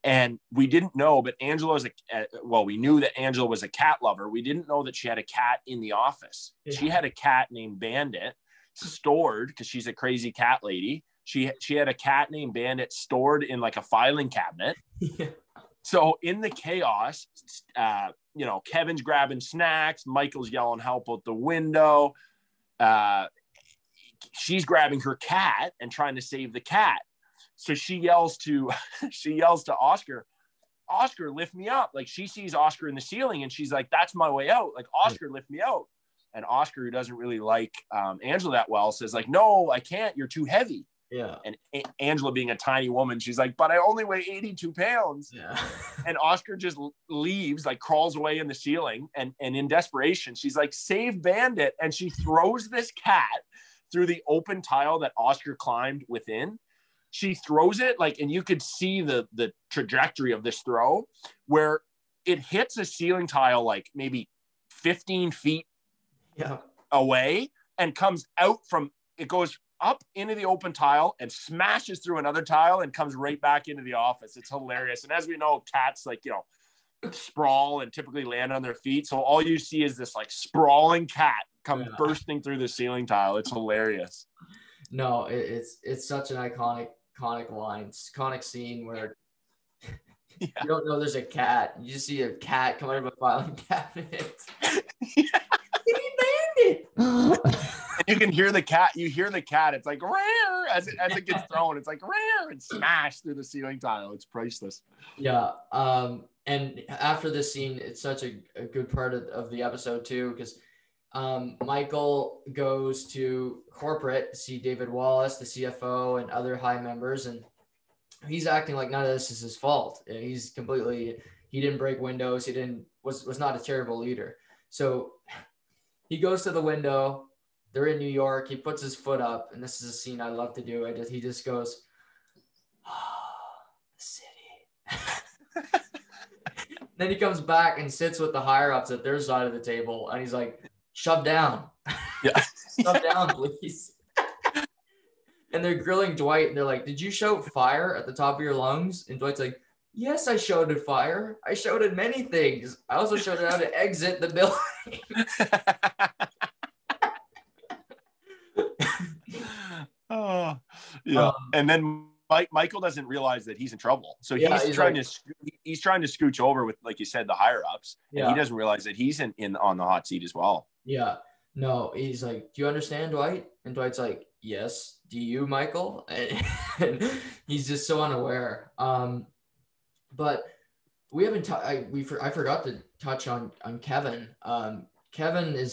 Speaker 2: And we didn't know, but we knew that Angela was a cat lover. We didn't know that she had a cat in the office. She had a cat named Bandit stored, because she's a crazy cat lady. She had a cat named Bandit stored in like a filing cabinet. So in the chaos, Kevin's grabbing snacks, Michael's yelling help out the window. She's grabbing her cat and trying to save the cat. So she yells to Oscar, "Oscar, lift me up." Like, she sees Oscar in the ceiling and she's like, "That's my way out. Like, Oscar, lift me out." And Oscar, who doesn't really like Angela that well, says like, "No, I can't. You're too heavy."
Speaker 1: Yeah.
Speaker 2: And Angela, being a tiny woman, she's like, "But I only weigh 82 pounds. Yeah. And Oscar just leaves, like crawls away in the ceiling. And in desperation, she's like, "Save Bandit." And she throws this cat through the open tile that Oscar climbed within. She throws it and you could see the trajectory of this throw, where it hits a ceiling tile, like maybe 15 feet away, and comes out it goes up into the open tile and smashes through another tile and comes right back into the office. It's hilarious. And as we know, cats sprawl and typically land on their feet. So all you see is this sprawling cat come bursting through the ceiling tile. It's hilarious.
Speaker 1: No, it's such an iconic line, iconic scene where you don't know there's a cat. You just see a cat come out of a filing cabinet. Bandit.
Speaker 2: can hear the cat. You hear the cat. It's like rare as it gets thrown. It's like rare and smashed through the ceiling tile. It's priceless.
Speaker 1: Yeah. And after this scene, it's such a good part of the episode too, because Michael goes to corporate to see David Wallace, the CFO, and other high members, and he's acting like none of this is his fault. He didn't break windows. He was not a terrible leader. So he goes to the window. They're in New York. He puts his foot up, and this is a scene I love to do. He just goes, "Oh, the city." Then he comes back and sits with the higher ups at their side of the table, and he's like, "Shove down,
Speaker 2: Yeah,
Speaker 1: shove down, please." And they're grilling Dwight, and they're like, "Did you shout fire at the top of your lungs?" And Dwight's like, "Yes, I shouted fire. I shouted many things. I also shouted how to exit the building."
Speaker 2: Oh, yeah. And then Michael doesn't realize that he's in trouble. So he's trying to scooch over with, like you said, the higher ups. And he doesn't realize that he's in on the hot seat as well.
Speaker 1: Yeah. No, he's like, "Do you understand, Dwight?" And Dwight's like, "Yes. Do you, Michael?" And he's just so unaware. But we haven't. I forgot to touch on Kevin. Kevin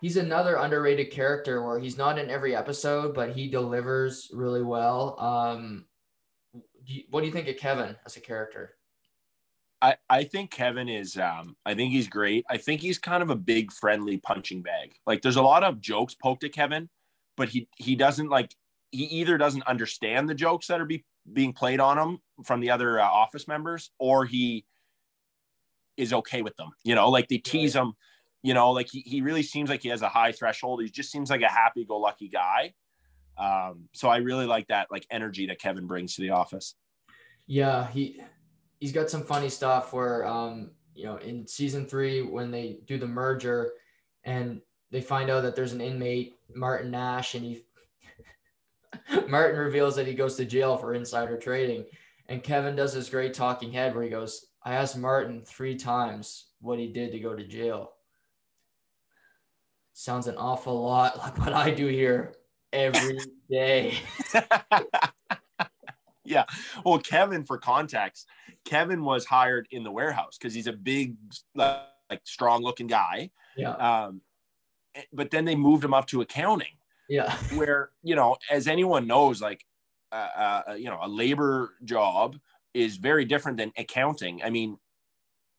Speaker 1: he's another underrated character where he's not in every episode, but he delivers really well. What do you think of Kevin as a character?
Speaker 2: I think Kevin is, I think he's great. I think he's kind of a big friendly punching bag. Like there's a lot of jokes poked at Kevin, but he doesn't he either doesn't understand the jokes that are being played on him from the other office members, or he is okay with them. Like they tease him, like he really seems like he has a high threshold. He just seems like a happy-go-lucky guy. So I really like that energy that Kevin brings to the office.
Speaker 1: Yeah, he's got some funny stuff where in season 3 when they do the merger and they find out that there's an inmate, Martin Nash, and Martin reveals that he goes to jail for insider trading, and Kevin does this great talking head where he goes, "I asked Martin 3 times what he did to go to jail." Sounds an awful lot like what I do here every day.
Speaker 2: Yeah. Well, Kevin, for context, Kevin was hired in the warehouse because he's a big, strong looking guy.
Speaker 1: Yeah.
Speaker 2: But then they moved him up to accounting.
Speaker 1: Yeah.
Speaker 2: Where, as anyone knows, a labor job is very different than accounting. I mean,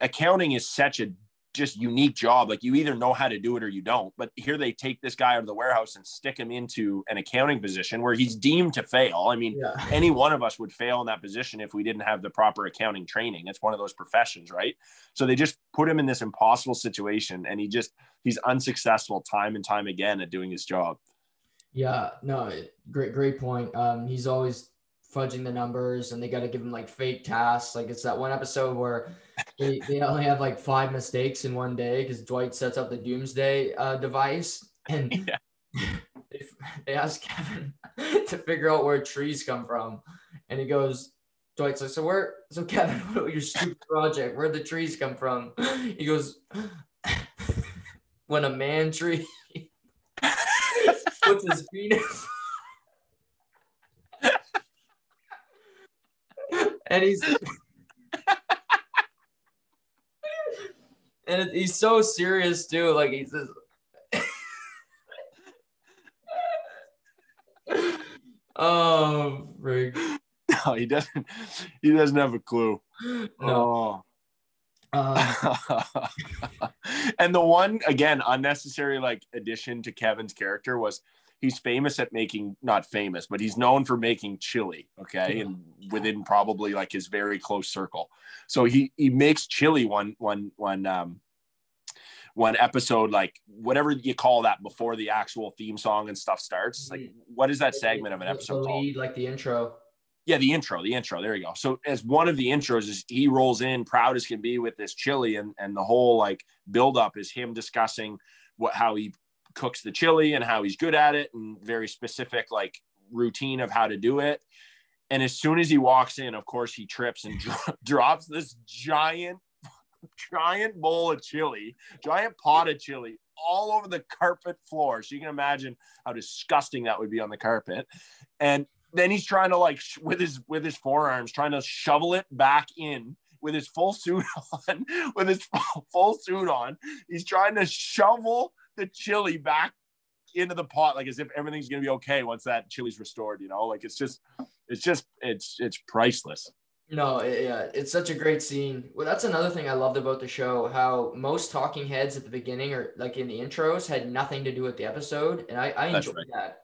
Speaker 2: accounting is such a just unique job. Like you either know how to do it or you don't. But here they take this guy out of the warehouse and stick him into an accounting position where he's deemed to fail. I mean, any one of us would fail in that position if we didn't have the proper accounting training. It's one of those professions, right? So they just put him in this impossible situation, and he's unsuccessful time and time again at doing his job.
Speaker 1: Yeah, no, great point. He's always fudging the numbers, and they got to give him fake tasks. Like it's that one episode where they only have 5 mistakes in one day because Dwight sets up the doomsday device, and they ask Kevin to figure out where trees come from, and he goes, Dwight's like, so Kevin, what your stupid project? Where'd the trees come from? He goes, when a man tree puts his penis. And he's so serious too. Like he says, "Oh, frig."
Speaker 2: No, he doesn't. He doesn't have a clue.
Speaker 1: No.
Speaker 2: And the one again unnecessary addition to Kevin's character was he's famous at not famous, but he's known for making chili. Okay. And within probably his very close circle. So he makes chili one episode, whatever you call that before the actual theme song and stuff starts. What is that segment of an episode called?
Speaker 1: The intro.
Speaker 2: Yeah, the intro. There you go. So as one of the intros is he rolls in proud as can be with this chili, and the whole build up is him discussing how he cooks the chili and how he's good at it, and very specific routine of how to do it. And as soon as he walks in, of course he trips and drops this giant giant bowl of chili, giant pot of chili all over the carpet floor. So you can imagine how disgusting that would be on the carpet. And then he's trying to like with his forearms, trying to shovel it back in with his full suit on, with his full suit on. He's trying to shovel the chili back into the pot, like as if everything's going to be okay once that chili's restored, you know, like it's priceless.
Speaker 1: No, yeah, it's such a great scene. Well, that's another thing I loved about the show, how most talking heads at the beginning or like in the intros had nothing to do with the episode. And I enjoyed that.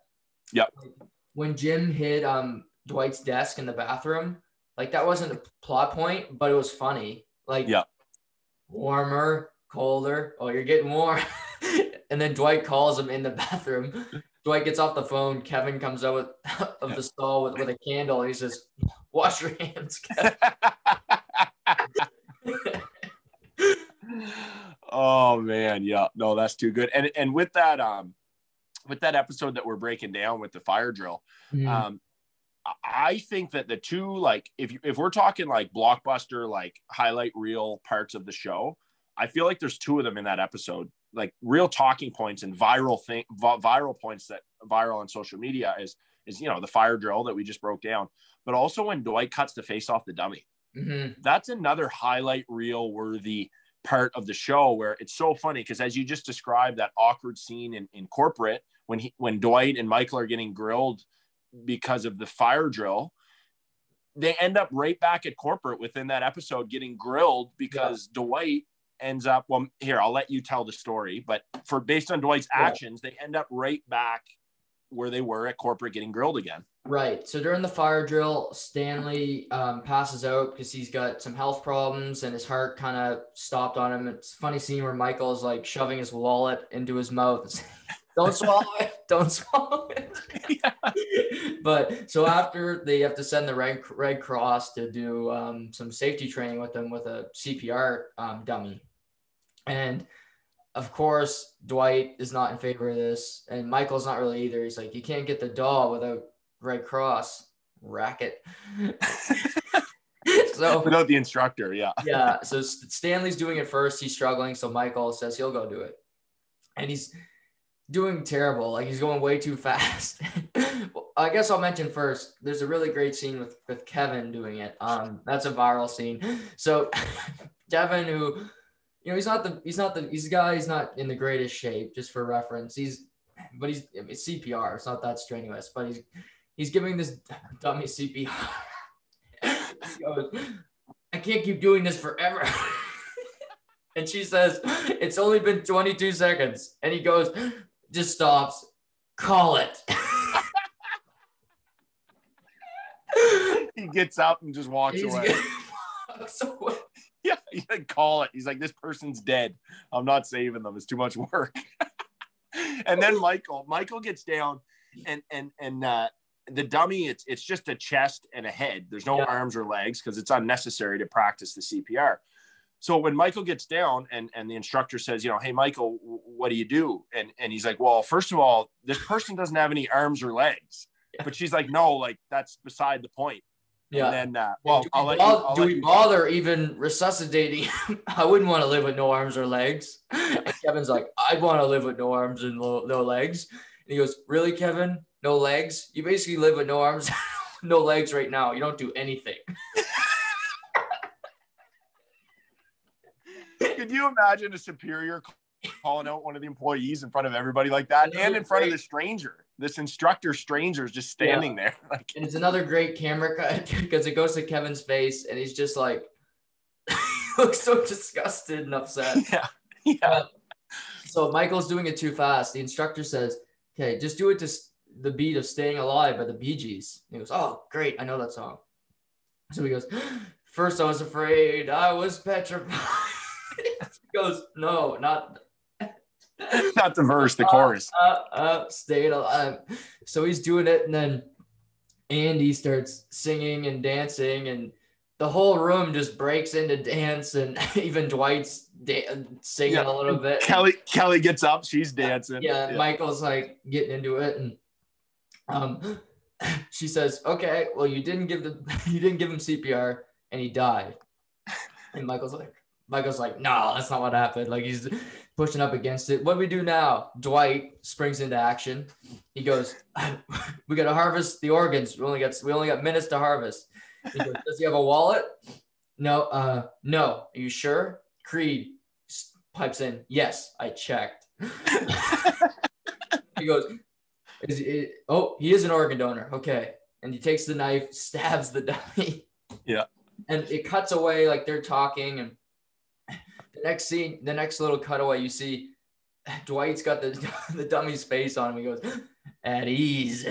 Speaker 2: Yep.
Speaker 1: When Jim hid Dwight's desk in the bathroom, like that wasn't a plot point, but it was funny. Like, yeah, warmer, colder. Oh, you're getting warm. And then Dwight calls him in the bathroom. Dwight gets off the phone. Kevin comes out of the stall with a candle. And he says, "Wash your hands, Kevin."
Speaker 2: Oh man, yeah, no, that's too good. And with that episode that we're breaking down with the fire drill, I think that the two, like, if we're talking like blockbuster, like highlight reel parts of the show, I feel like there's two of them in that episode, like real talking points and viral points that viral on social media is, you know, the fire drill that we just broke down, but also when Dwight cuts the face off the dummy. That's another highlight reel worthy part of the show where it's so funny because as you just described that awkward scene in corporate when Dwight and Michael are getting grilled because of the fire drill, they end up right back at corporate within that episode getting grilled because Dwight ends up, well, here, I'll let you tell the story, but based on Dwight's actions, they end up right back where they were at corporate getting grilled again.
Speaker 1: Right. So during the fire drill, Stanley passes out because he's got some health problems and his heart kind of stopped on him. It's a funny scene where Michael is like shoving his wallet into his mouth. Don't swallow it. Don't swallow it. But so after they have to send the Red Cross to do some safety training with them with a CPR dummy. And of course, Dwight is not in favor of this. And Michael's not really either. He's like, you can't get the doll without Red Cross racket. So
Speaker 2: without the instructor,
Speaker 1: yeah. So Stanley's doing it first. He's struggling. So Michael says he'll go do it. And he's doing terrible. Like he's going way too fast. I guess I'll mention first, there's a really great scene with Kevin doing it. That's a viral scene. So Kevin, who, you know, he's not in the greatest shape, just for reference. It's CPR. It's not that strenuous, but he's giving this dummy CPR. He goes, I can't keep doing this forever. And she says, it's only been 22 seconds. And he goes, just stops. Call it.
Speaker 2: He gets up and just walks away. Yeah, he's like, call it. He's like, this person's dead. I'm not saving them. It's too much work. And then Michael gets down and the dummy, it's just a chest and a head. There's no arms or legs because it's unnecessary to practice the CPR. So when Michael gets down and the instructor says, you know, hey, Michael, what do you do? And he's like, well, first of all, this person doesn't have any arms or legs. But she's like, no, like that's beside the point. Yeah. And then,
Speaker 1: do we bother even resuscitating? I wouldn't want to live with no arms or legs. And Kevin's like, I'd want to live with no arms and no legs. And he goes, really, Kevin? No legs? You basically live with no arms, no legs right now. You don't do anything.
Speaker 2: Could you imagine a superior calling out one of the employees in front of everybody like that, and in front of the stranger? This instructor stranger is just standing there. Like,
Speaker 1: and it's another great camera cut because it goes to Kevin's face and he's just like, looks so disgusted and upset. Yeah. So Michael's doing it too fast. The instructor says, okay, just do it to the beat of Staying Alive by the Bee Gees. And he goes, oh, great. I know that song. So he goes, first I was afraid, I was petrified. He goes, no, not
Speaker 2: the verse, the chorus.
Speaker 1: Staying alive. So he's doing it, and then Andy starts singing and dancing, and the whole room just breaks into dance, and even Dwight's singing a little bit.
Speaker 2: Kelly gets up, she's dancing.
Speaker 1: Michael's like getting into it, and she says, okay, well, you didn't give him CPR, and he died. And Michael's like, Michael's like, no, that's not what happened. Like he's pushing up against it. What do we do now? Dwight springs into action. He goes, we got to harvest the organs. We only got minutes to harvest. He goes, does he have a wallet? No. No. Are you sure? Creed pipes in. Yes, I checked. He goes, he is an organ donor. Okay. And he takes the knife, stabs the dummy.
Speaker 2: Yeah.
Speaker 1: And it cuts away like they're talking. And the next scene, the next little cutaway, you see Dwight's got the dummy's face on him. He goes, at ease.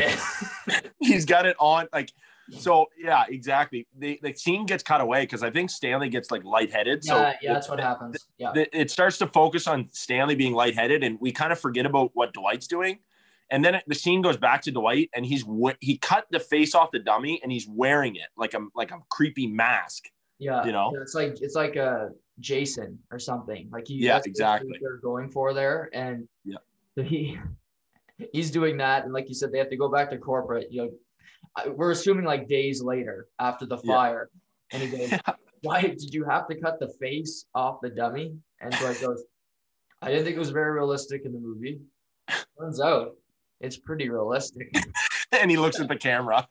Speaker 2: He's got it on. Like, so yeah, exactly. The scene gets cut away because I think Stanley gets like lightheaded.
Speaker 1: Yeah, that's what happens. Yeah.
Speaker 2: It starts to focus on Stanley being lightheaded, and we kind of forget about what Dwight's doing. And then the scene goes back to Dwight, and he cut the face off the dummy, and he's wearing it like a creepy mask.
Speaker 1: Yeah,
Speaker 2: you know,
Speaker 1: it's like a Jason or something. Like
Speaker 2: that's exactly
Speaker 1: what they're going for there, and
Speaker 2: yeah,
Speaker 1: so he's doing that, and like you said, they have to go back to corporate. You know, we're assuming like days later after the fire, and he goes, "Why did you have to cut the face off the dummy?" And Dwight goes, "I didn't think it was very realistic in the movie. Turns out." It's pretty realistic.
Speaker 2: And he looks at the camera.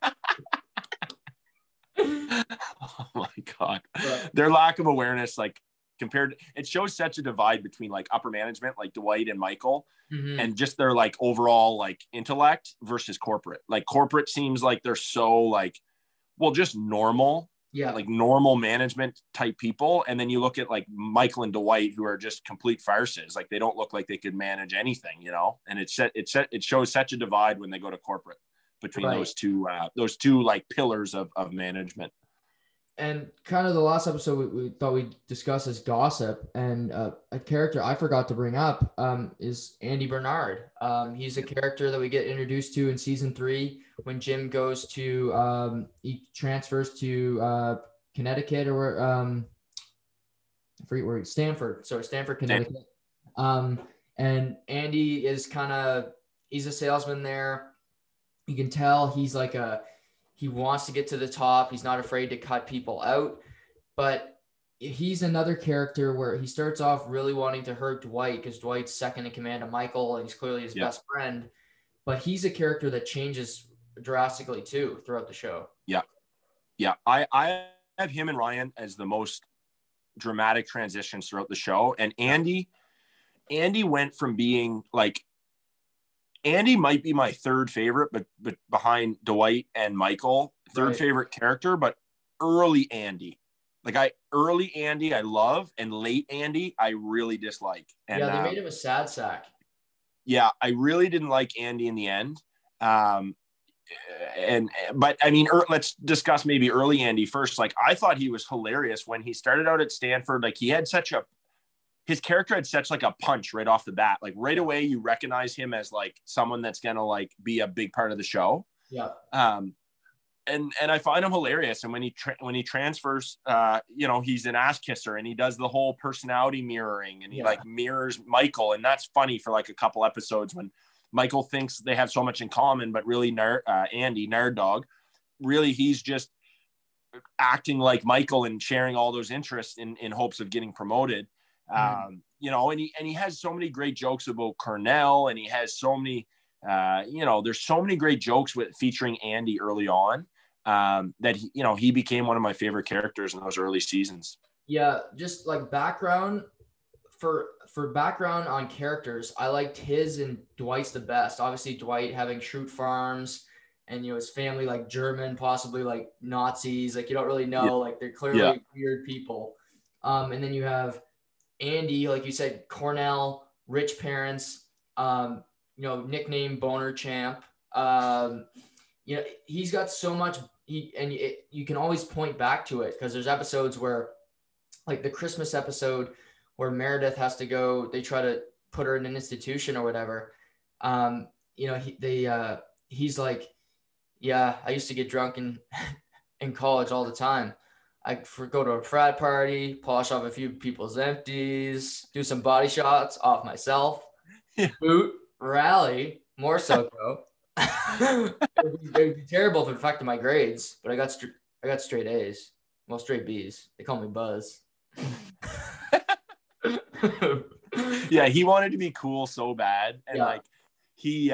Speaker 2: Oh my God. Their lack of awareness, like compared, it shows such a divide between like upper management, like Dwight and Michael, and just their like overall like intellect versus corporate. Like corporate seems like they're so like, well, just normal. Yeah, like normal management type people. And then you look at like Michael and Dwight, who are just complete farces. Like they don't look like they could manage anything, you know. And it shows such a divide when they go to corporate between those two like pillars of management. And
Speaker 1: kind of the last episode we thought we'd discuss is gossip, and a character I forgot to bring up is Andy Bernard. He's a character that we get introduced to in season 3 when Jim goes to he transfers to Connecticut or I forget where Stanford. So Stanford, Connecticut. And Andy is he's a salesman there. You can tell he's like he wants to get to the top. He's not afraid to cut people out, but he's another character where he starts off really wanting to hurt Dwight because Dwight's second in command of Michael and he's clearly his best friend, but he's a character that changes drastically too throughout the show. Yeah.
Speaker 2: Yeah. I have him and Ryan as the most dramatic transitions throughout the show. And Andy went from being like, Andy might be my third favorite, but behind Dwight and Michael, third favorite character, but early Andy. Like early Andy I love, and late Andy I really dislike. And
Speaker 1: they made him a sad sack.
Speaker 2: Yeah, I really didn't like Andy in the end. But I mean, let's discuss maybe early Andy first. Like I thought he was hilarious when he started out at Stanford. Like he had his character had such like a punch right off the bat. Like right away, you recognize him as like someone that's going to like be a big part of the show.
Speaker 1: Yeah.
Speaker 2: And I find him hilarious. And when he transfers, he's an ass kisser and he does the whole personality mirroring and he like mirrors Michael. And that's funny for like a couple episodes when Michael thinks they have so much in common, but really Andy, Nerd Dog, really he's just acting like Michael and sharing all those interests in hopes of getting promoted. And he has so many great jokes about Cornell, and he has so many, there's so many great jokes featuring Andy early on that he became one of my favorite characters in those early seasons.
Speaker 1: Yeah, just like background for background on characters, I liked his and Dwight's the best. Obviously, Dwight having Schrute Farms, and his family like German, possibly like Nazis. Like you don't really know, like they're clearly weird people. And then you have Andy, like you said, Cornell, rich parents, nickname Boner Champ. He's got so much. You can always point back to it because there's episodes where, like the Christmas episode, where Meredith has to go. They try to put her in an institution or whatever. He's like, yeah, I used to get drunk in college all the time. I go to a frat party, polish off a few people's empties, do some body shots off myself, boot, rally, more so go. It would be terrible if it affected my grades, but I got straight A's, well, straight B's. They call me Buzz.
Speaker 2: Yeah, he wanted to be cool so bad, and like he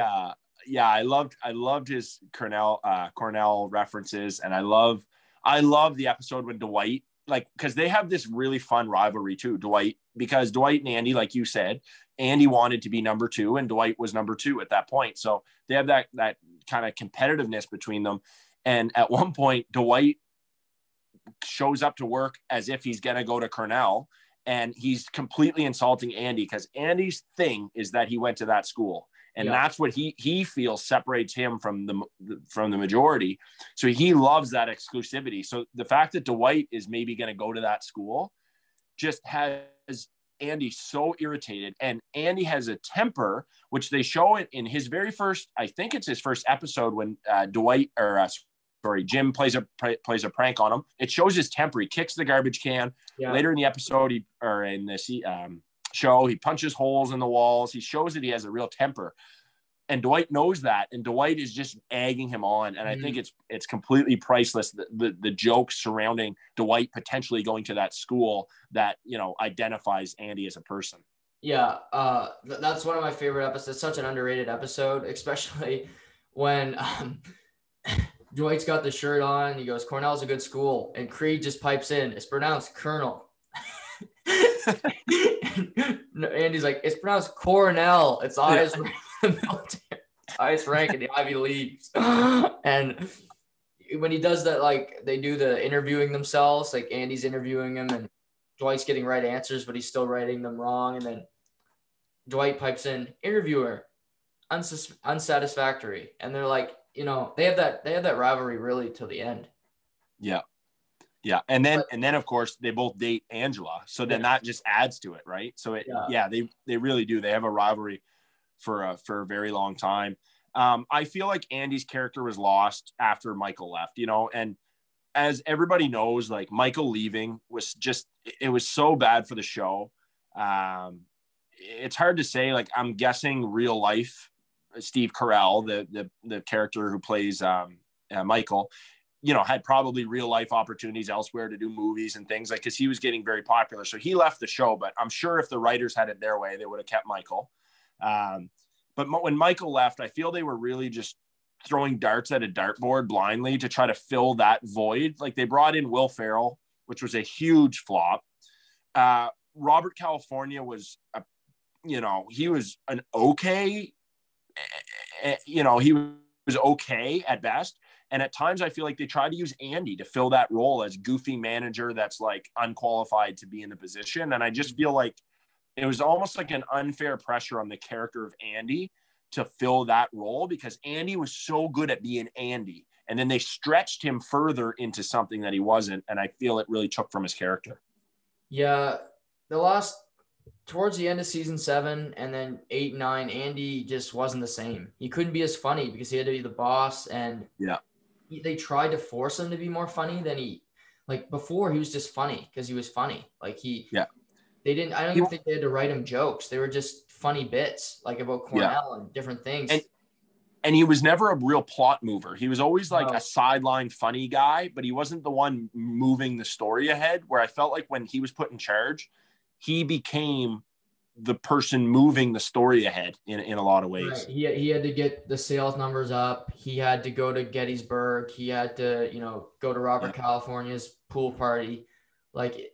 Speaker 2: yeah, I loved his Cornell references, and I love the episode when Dwight, like, because they have this really fun rivalry too, because Dwight and Andy, like you said, Andy wanted to be number 2 and Dwight was number 2 at that point, so they have that kind of competitiveness between them. And at one point Dwight shows up to work as if he's gonna go to Cornell, and he's completely insulting Andy because Andy's thing is that he went to that school. And that's what he feels separates him from the majority. So he loves that exclusivity. So the fact that Dwight is maybe going to go to that school just has Andy so irritated. And Andy has a temper, which they show it in his very first, I think it's his first episode when Jim plays a prank on him. It shows his temper. He kicks the garbage can. Later in the episode, show, he punches holes in the walls. He shows that he has a real temper, and Dwight knows that, and Dwight is just egging him on. And I think it's completely priceless, the jokes surrounding Dwight potentially going to that school that, you know, identifies Andy as a person.
Speaker 1: That's one of my favorite episodes. Such an underrated episode, especially when Dwight's got the shirt on. He goes, "Cornell's a good school," and Creed just pipes in, "It's pronounced Colonel." Andy's like, "It's pronounced Cornell. It's the highest rank in the military. Highest rank in the Ivy Leagues." And when he does that, like, they do the interviewing themselves, like Andy's interviewing him and Dwight's getting right answers, but he's still writing them wrong. And then Dwight pipes in, "Interviewer, unsatisfactory." And they're like, you know, they have that rivalry really till the end.
Speaker 2: Yeah. And then of course they both date Angela. So then that just adds to it. Right. So they really do. They have a rivalry for a very long time. I feel like Andy's character was lost after Michael left, you know, and as everybody knows, like, Michael leaving was it was so bad for the show. It's hard to say, like, I'm guessing real life, Steve Carell, the character who plays Michael, you know, had probably real life opportunities elsewhere to do movies and things, like, because he was getting very popular. So he left the show, but I'm sure if the writers had it their way, they would have kept Michael. But when Michael left, I feel they were really just throwing darts at a dartboard blindly to try to fill that void. Like, they brought in Will Ferrell, which was a huge flop. Robert California was, he was an okay, he was okay at best. And at times I feel like they tried to use Andy to fill that role as goofy manager that's, like, unqualified to be in the position. And I just feel like it was almost like an unfair pressure on the character of Andy to fill that role, because Andy was so good at being Andy. And then they stretched him further into something that he wasn't. And I feel it really took from his character.
Speaker 1: Yeah. Towards the end of season 7 and then 8 and 9, Andy just wasn't the same. He couldn't be as funny because he had to be the boss. And they tried to force him to be more funny than before. He was just funny because he was funny. Like, they didn't, I don't even think they had to write him jokes. They were just funny bits, like, about Cornell and different things.
Speaker 2: And he was never a real plot mover. He was always a sideline funny guy, but he wasn't the one moving the story ahead, where I felt like when he was put in charge, he became the person moving the story ahead in a lot of ways.
Speaker 1: Right. He had to get the sales numbers up. He had to go to Gettysburg. He had to, go to Robert California's pool party. It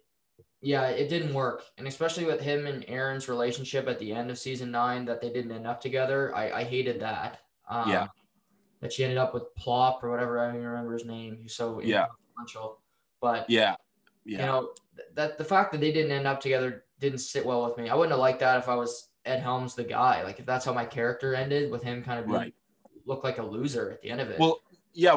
Speaker 1: didn't work. And especially with him and Aaron's relationship at the end of season 9, that they didn't end up together. I hated that. That she ended up with Plop or whatever. I don't even remember his name. He's so influential. But that the fact that they didn't end up together didn't sit well with me. I wouldn't have liked that if I was Ed Helms, the guy. Like, if that's how my character ended, with him kind of look like a loser at the end of it.
Speaker 2: Well,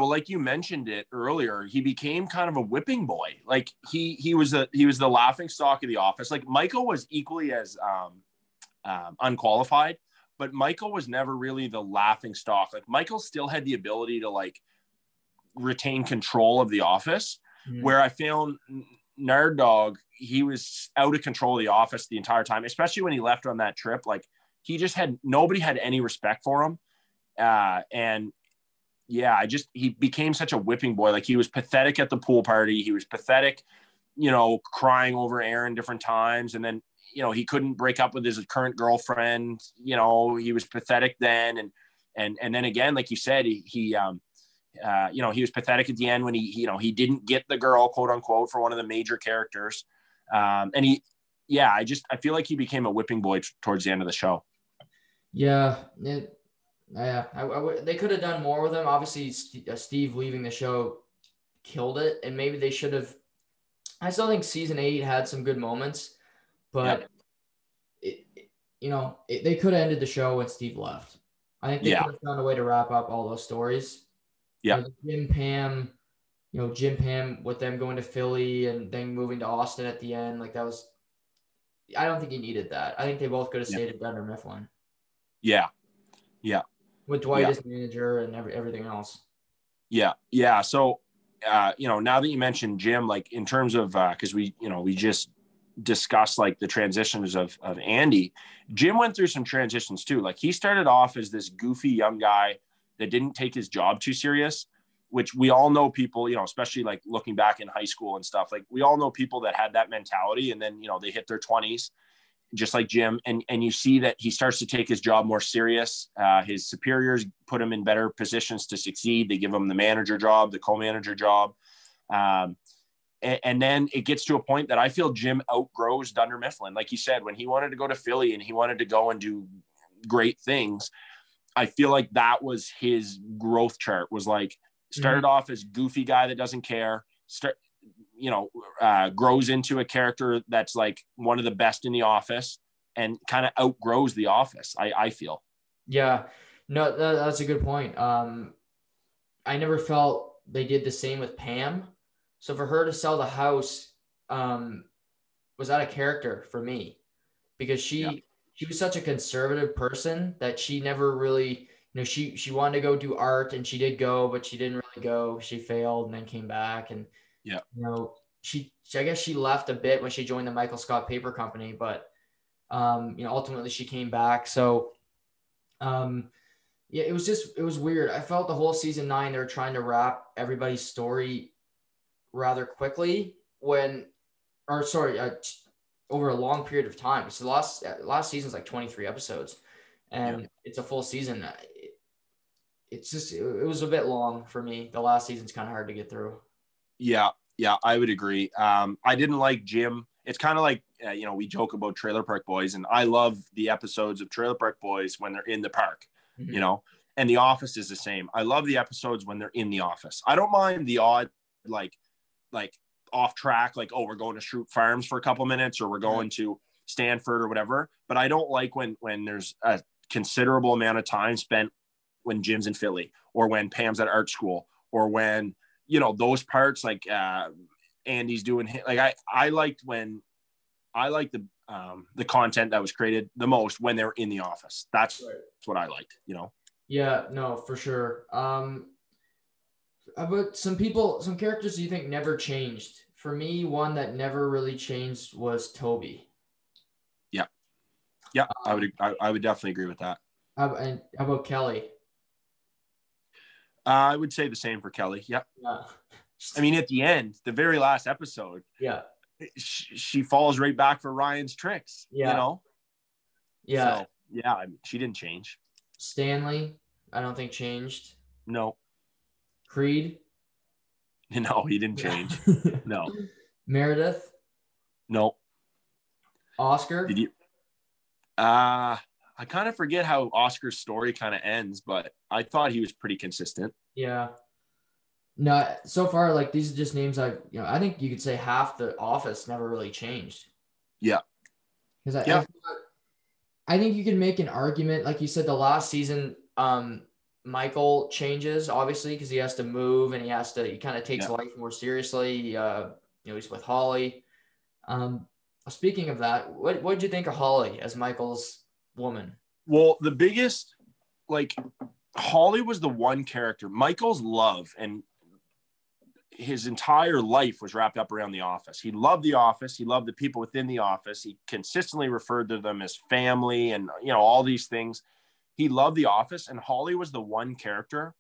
Speaker 2: like you mentioned it earlier, he became kind of a whipping boy. Like, he was the laughing stock of the office. Like, Michael was equally as unqualified, but Michael was never really the laughing stock. Like, Michael still had the ability to, like, retain control of the office, where I found Nerd Dog, he was out of control of the office the entire time, especially when he left on that trip. Like, nobody had any respect for him. He became such a whipping boy. Like, he was pathetic at the pool party. He was pathetic, crying over Aaron different times. And then, he couldn't break up with his current girlfriend. He was pathetic then. And then again, like you said, he was pathetic at the end when he didn't get the girl, quote unquote, for one of the major characters. I feel like he became a whipping boy towards the end of the show.
Speaker 1: Yeah. They could have done more with him. Obviously, Steve leaving the show killed it, and maybe they should have. I still think season 8 had some good moments, but they could have ended the show when Steve left. I think they could have found a way to wrap up all those stories.
Speaker 2: Yeah.
Speaker 1: Jim Pam with them going to Philly and then moving to Austin at the end, like that was. I don't think he needed that. I think they both could have stayed at Dunder Mifflin.
Speaker 2: Yeah.
Speaker 1: With Dwight as manager and everything else.
Speaker 2: Yeah. So, now that you mentioned Jim, like in terms of, cause we just discussed like the transitions of Andy. Jim went through some transitions too. Like he started off as this goofy young guy that didn't take his job too serious, which we all know people, especially like looking back in high school and stuff, like we all know people that had that mentality and then, they hit their 20s, just like Jim. And you see that he starts to take his job more serious. His superiors put him in better positions to succeed. They give him the manager job, the co-manager job. And then it gets to a point that I feel Jim outgrows Dunder Mifflin. Like you said, when he wanted to go to Philly and he wanted to go and do great things, I feel like that was his growth chart, was like started off as goofy guy that doesn't care, grows into a character that's like one of the best in the office and kind of outgrows the office. I feel. Yeah,
Speaker 1: no, that's a good point. I never felt they did the same with Pam. So for her to sell the house was out of character for me, because she was such a conservative person that she never really, she wanted to go do art and she did go, but she didn't really go. She failed and then came back. And, I guess she left a bit when she joined the Michael Scott Paper Company, but, ultimately she came back. So, it was weird. I felt the whole season 9, they were trying to wrap everybody's story rather quickly over a long period of time. So the last season's like 23 episodes and it's a full season. It was a bit long for me. The last season's kind of hard to get through.
Speaker 2: Yeah, I would agree. I didn't like Jim. It's kind of like, we joke about Trailer Park Boys, and I love the episodes of Trailer Park Boys when they're in the park, and The Office is the same. I love the episodes when they're in the office. I don't mind the odd, like off track, like, oh, we're going to Shroot Farms for a couple minutes, or we're going to Stanford or whatever. But I don't like when there's a considerable amount of time spent when Jim's in Philly, or when Pam's at art school, or when, those parts, like Andy's doing, like I liked the content that was created the most when they were in the office. That's what I liked,
Speaker 1: Yeah, no, for sure. But some characters you think never changed. For me, one that never really changed was Toby.
Speaker 2: Yeah, I would definitely agree with that.
Speaker 1: And how about Kelly?
Speaker 2: I would say the same for Kelly. Yeah. I mean, at the end, the very last episode, she falls right back for Ryan's tricks. Yeah. So, I mean, she didn't change.
Speaker 1: Stanley, I don't think changed.
Speaker 2: No.
Speaker 1: Creed?
Speaker 2: No, he didn't change. No.
Speaker 1: Meredith?
Speaker 2: No.
Speaker 1: Oscar?
Speaker 2: Did you? I kind of forget how Oscar's story kind of ends, but I thought he was pretty consistent.
Speaker 1: Yeah. No, so far, like, these are just names I think you could say half the office never really changed.
Speaker 2: Yeah.
Speaker 1: Because I think you can make an argument, like you said, the last season, Michael changes, obviously, because he has to move and he kind of takes life more seriously. He's with Holly. Speaking of that, what did you think of Holly as Michael's woman?
Speaker 2: Well, the biggest, like, Holly was the one character. Michael's love and his entire life was wrapped up around the office. He loved the office. He loved the people within the office. He consistently referred to them as family and, all these things. He loved the office, and Holly was the one character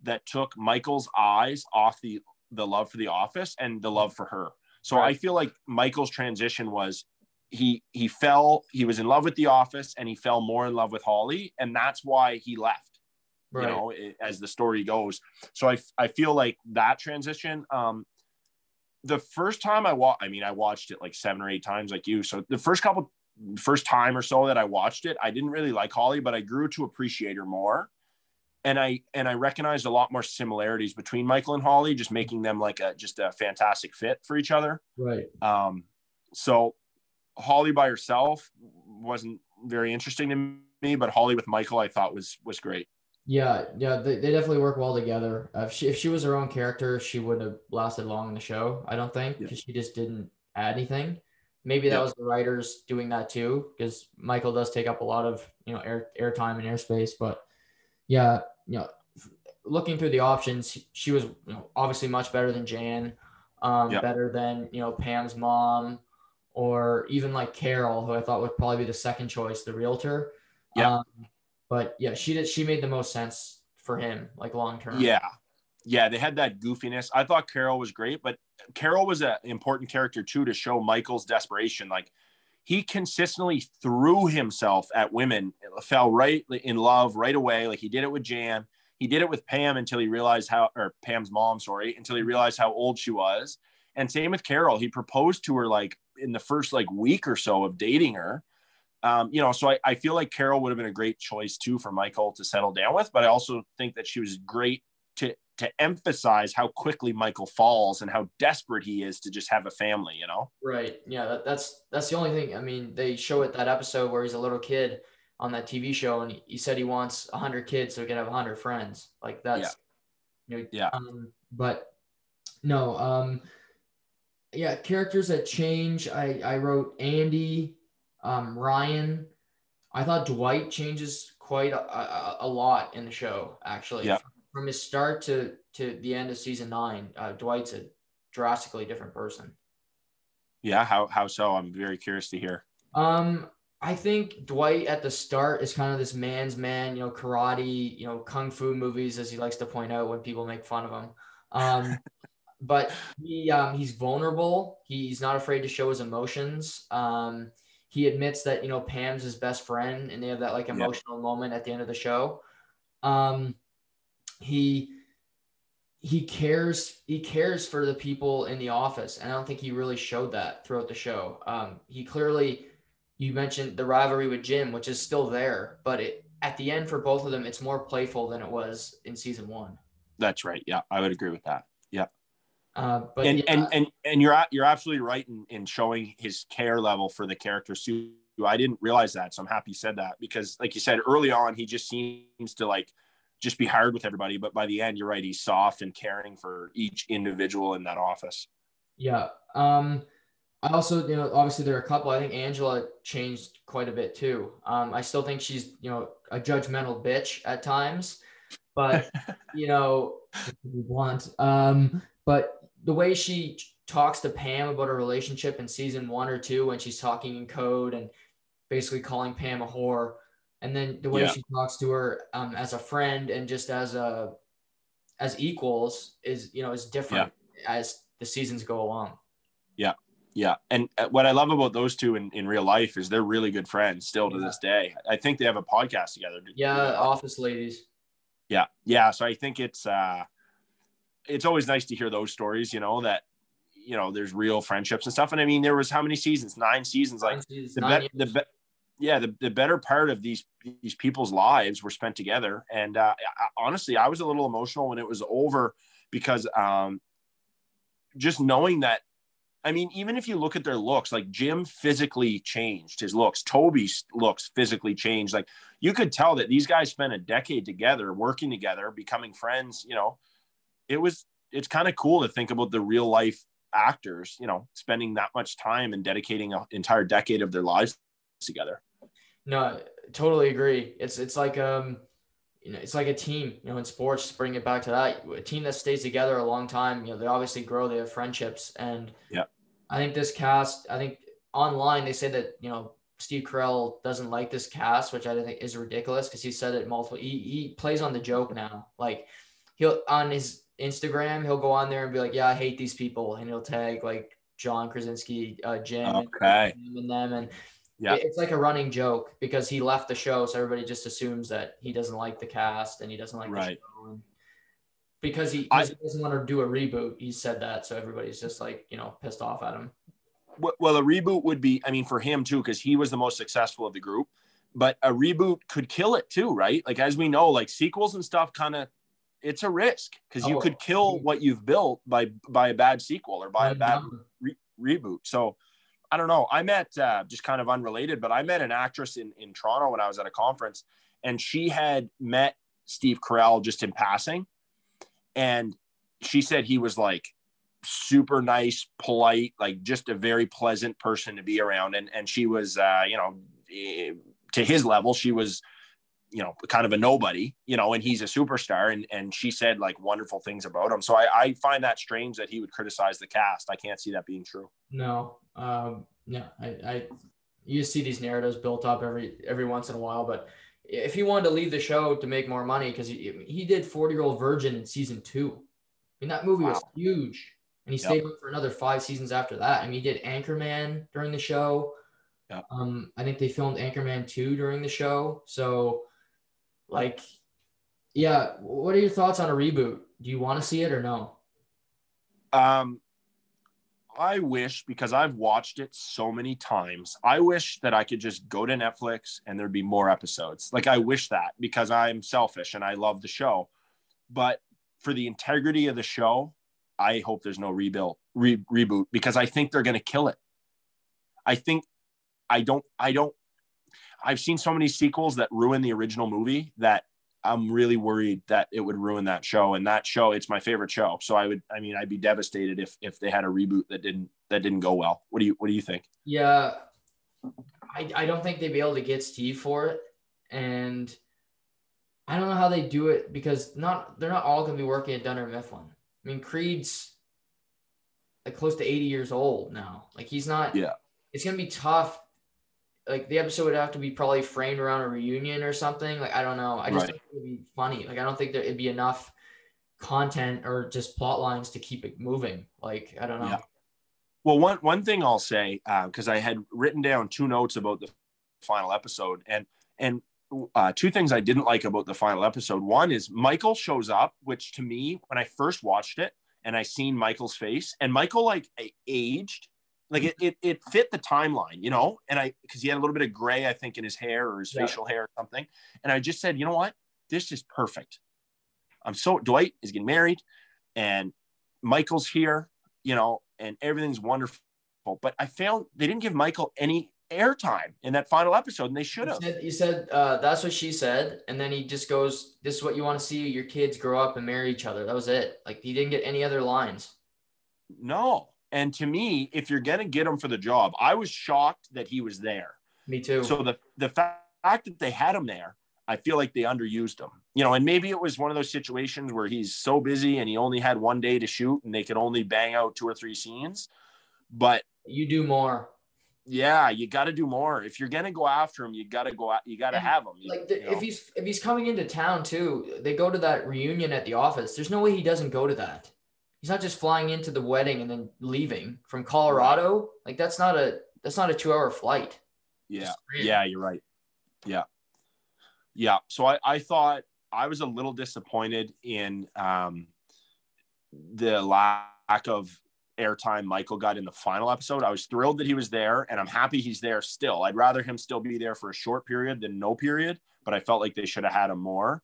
Speaker 2: that took Michael's eyes off the love for the office and the love for her. So I feel like Michael's transition was he was in love with The Office, and he fell more in love with Holly, and that's why he left,
Speaker 1: Right.
Speaker 2: you know, as the story goes. So I feel like that transition, the first time I watched it like 7 or 8 times like you. So the first time or so that I watched it, I didn't really like Holly, but I grew to appreciate her more. And I recognized a lot more similarities between Michael and Holly, just making them like just a fantastic fit for each other.
Speaker 1: Right.
Speaker 2: So Holly by herself wasn't very interesting to me, but Holly with Michael I thought was great.
Speaker 1: Yeah, they definitely work well together. If she was her own character, she wouldn't have lasted long in the show, I don't think, because she just didn't add anything. Maybe that was the writers doing that too, because Michael does take up a lot of, you know, airtime and airspace. But yeah, you know, looking through the options, she was, you know, obviously much better than Jan, better than, you know, Pam's mom, or even like Carol, who I thought would probably be the second choice, the realtor.
Speaker 2: Yeah.
Speaker 1: But yeah, she made the most sense for him, like long term.
Speaker 2: Yeah, they had that goofiness. I thought Carol was great, but Carol was an important character too, to show Michael's desperation. Like, he consistently threw himself at women, fell right in love right away. Like, he did it with Jan. He did it with Pam until he realized or Pam's mom, until he realized how old she was. And same with Carol. He proposed to her like in the first like week or so of dating her. You know, so I feel like Carol would have been a great choice too for Michael to settle down with, but I also think that she was great to emphasize how quickly Michael falls and how desperate he is to just have a family, you know?
Speaker 1: Right. Yeah. That's the only thing. I mean, they show it that episode where he's a little kid on that TV show, and he said he wants 100 kids so he can have 100 friends. Like, that's, you know,
Speaker 2: yeah.
Speaker 1: But no, yeah, characters that change. I wrote Andy, Ryan. I thought Dwight changes quite a lot in the show, actually.
Speaker 2: Yeah.
Speaker 1: From his start to the end of season 9, Dwight's a drastically different person.
Speaker 2: Yeah. How so? I'm very curious to hear.
Speaker 1: I think Dwight at the start is kind of this man's man, you know, karate, you know, kung fu movies, as he likes to point out when people make fun of him. But he's vulnerable. He's not afraid to show his emotions. He admits that, you know, Pam's his best friend, and they have that like emotional moment at the end of the show. He cares for the people in the office, and I don't think he really showed that throughout the show. He clearly, you mentioned the rivalry with Jim, which is still there, but at the end for both of them, it's more playful than it was in season 1.
Speaker 2: That's right. Yeah, I would agree with that. Yeah.
Speaker 1: But
Speaker 2: you're absolutely right in showing his care level for the characters too. I didn't realize that, so I'm happy you said that, because like you said early on, he just seems to like just be hard with everybody, but by the end, you're right, he's soft and caring for each individual in that office.
Speaker 1: Yeah. I also, you know, obviously there are a couple. I think Angela changed quite a bit too. I still think she's, you know, a judgmental bitch at times, but you know, if you want. But the way she talks to Pam about a relationship in season 1 or 2, when she's talking in code and basically calling Pam a whore, and then the way she talks to her as a friend and just as equals is, you know, is different as the seasons go along.
Speaker 2: Yeah. Yeah. And what I love about those two in real life is they're really good friends still to this day. I think they have a podcast together.
Speaker 1: Yeah. Office Ladies.
Speaker 2: Yeah. Yeah. So I think it's always nice to hear those stories, you know, that, you know, there's real friendships and stuff. And I mean, there was how many seasons? 9 seasons. Like the better part of these people's lives were spent together. And honestly, I was a little emotional when it was over, because just knowing that, I mean, even if you look at their looks, like Jim physically changed his looks. Toby's looks physically changed. Like, you could tell that these guys spent a decade together, working together, becoming friends. You know, it's kind of cool to think about the real life actors, you know, spending that much time and dedicating an entire decade of their lives together.
Speaker 1: No, totally agree. It's like, you know, it's like a team, you know, in sports, just bring it back to that. A team that stays together a long time, you know, they obviously grow, they have friendships. And I think this cast, I think online they say that, you know, Steve Carell doesn't like this cast, which I think is ridiculous, because he said it multiple, he plays on the joke now. Like, he'll, on his Instagram, he'll go on there and be like, yeah, I hate these people. And he'll tag like John Krasinski, Jim,
Speaker 2: Okay.
Speaker 1: and them, and
Speaker 2: Yeah.
Speaker 1: it's like a running joke because he left the show, so everybody just assumes that he doesn't like the cast and he doesn't like the
Speaker 2: Right.
Speaker 1: show. And because he
Speaker 2: I
Speaker 1: doesn't want to do a reboot, he said that, so everybody's just like, you know, pissed off at him.
Speaker 2: well, a reboot would be, I mean, for him too, because he was the most successful of the group. But a reboot could kill it too, right? Like as we know, like sequels and stuff, kind of, it's a risk because you could kill what you've built by a bad sequel or by a bad reboot. So I don't know. I met just kind of unrelated, but I met an actress in Toronto when I was at a conference, and she had met Steve Carell just in passing, and she said he was like super nice, polite, like just a very pleasant person to be around. And she was, you know, to his level, she was, you know, kind of a nobody, you know, and he's a superstar. And she said like wonderful things about him. So I find that strange that he would criticize the cast. I can't see that being true.
Speaker 1: No, no, I you see these narratives built up every once in a while, but if he wanted to leave the show to make more money, because he did 40-Year-Old Virgin in season 2. I mean, that movie was huge. And he stayed on for another 5 seasons after that. I mean, he did Anchorman during the show.
Speaker 2: Yep.
Speaker 1: I think they filmed Anchorman 2 during the show. So, like, yeah, what are your thoughts on a reboot? Do you want to see it or no?
Speaker 2: I wish, because I've watched it so many times, I wish that I could just go to Netflix and there'd be more episodes. Like, I wish that, because I'm selfish and I love the show. But for the integrity of the show, I hope there's no reboot, because I think they're going to kill it. I've seen so many sequels that ruin the original movie that I'm really worried that it would ruin that show. And that show, it's my favorite show. So I'd be devastated if they had a reboot that didn't go well. What do you think?
Speaker 1: Yeah, I don't think they'd be able to get Steve for it. And I don't know how they do it, because they're not all going to be working at Dunder Mifflin. I mean, Creed's like close to 80 years old now. Like, he's not.
Speaker 2: Yeah.
Speaker 1: It's going to be tough. Like, the episode would have to be probably framed around a reunion or something. Like, I don't know. I just think it would be funny. Like, I don't think it'd be enough content or just plot lines to keep it moving. Like, I don't know.
Speaker 2: Yeah. Well, one thing I'll say, because I had written down 2 notes about the final episode, and 2 things I didn't like about the final episode. One is Michael shows up, which to me, when I first watched it and I seen Michael's face, and Michael like aged, like it fit the timeline, you know, and because he had a little bit of gray, I think, in his hair or his facial hair or something. And I just said, you know what? This is perfect. Dwight is getting married and Michael's here, you know, and everything's wonderful. But I found they didn't give Michael any airtime in that final episode, and they should have.
Speaker 1: You said that's what she said, and then he just goes, "This is what you want to see your kids grow up and marry each other." That was it. Like, he didn't get any other lines.
Speaker 2: No. And to me, if you're gonna get him for the job, I was shocked that he was there.
Speaker 1: Me too.
Speaker 2: So the fact that they had him there, I feel like they underused him. You know, and maybe it was one of those situations where he's so busy and he only had 1 day to shoot and they could only bang out 2 or 3 scenes. But
Speaker 1: you do more.
Speaker 2: Yeah, you got to do more. If you're gonna go after him, you got to have him.
Speaker 1: Like, if he's coming into town too, they go to that reunion at the office. There's no way he doesn't go to that. He's not just flying into the wedding and then leaving from Colorado. Like, that's not a 2-hour flight.
Speaker 2: Yeah, you're right. Yeah. So I thought I was a little disappointed in the lack of airtime Michael got in the final episode. I was thrilled that he was there, and I'm happy he's there still. I'd rather him still be there for a short period than no period, but I felt like they should have had him more.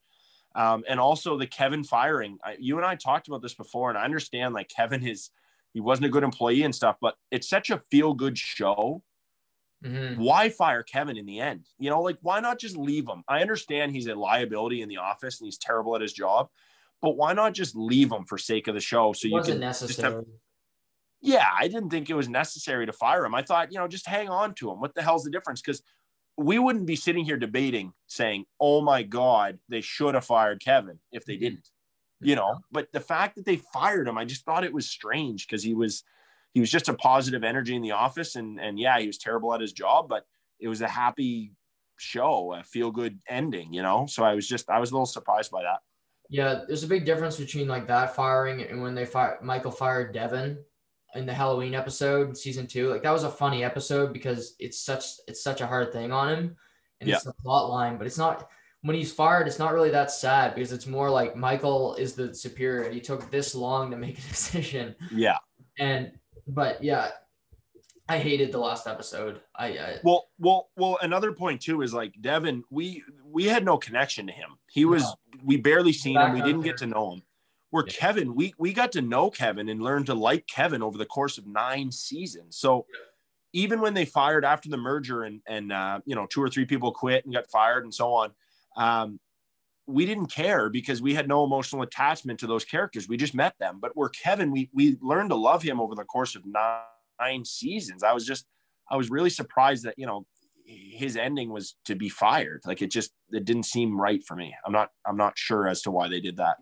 Speaker 2: And also the Kevin firing. You and I talked about this before, and I understand like Kevin he wasn't a good employee and stuff, but it's such a feel-good show. Mm-hmm. Why fire Kevin in the end? You know, like, why not just leave him? I understand he's a liability in the office and he's terrible at his job, but why not just leave him for sake of the show? So you can necessary. Yeah, I didn't think it was necessary to fire him. I thought, you know, just hang on to him. What the hell's the difference? Because we wouldn't be sitting here debating saying, oh my God, they should have fired Kevin if they didn't, you know, but the fact that they fired him, I just thought it was strange, because he was just a positive energy in the office, and yeah, he was terrible at his job, but it was a happy show, a feel good ending, you know? So I was a little surprised by that.
Speaker 1: Yeah. There's a big difference between like that firing and when Michael fired Devin. in the Halloween episode, season 2. Like that was a funny episode because it's such a hard thing on him, and
Speaker 2: Yeah.
Speaker 1: it's the plot line. But it's not when he's fired. It's not really that sad because it's more like Michael is the superior, and he took this long to make a decision.
Speaker 2: Yeah.
Speaker 1: But yeah, I hated the last episode.
Speaker 2: Well, another point too is like Devin, we had no connection to him. We barely seen him. We didn't get to know him. Where Kevin, we got to know Kevin and learned to like Kevin over the course of 9 seasons. So even when they fired after the merger and 2 or 3 people quit and got fired and so on, we didn't care because we had no emotional attachment to those characters. We just met them. But where Kevin, we learned to love him over the course of 9 seasons. I was really surprised that, his ending was to be fired. Like it didn't seem right for me. I'm not sure as to why they did that.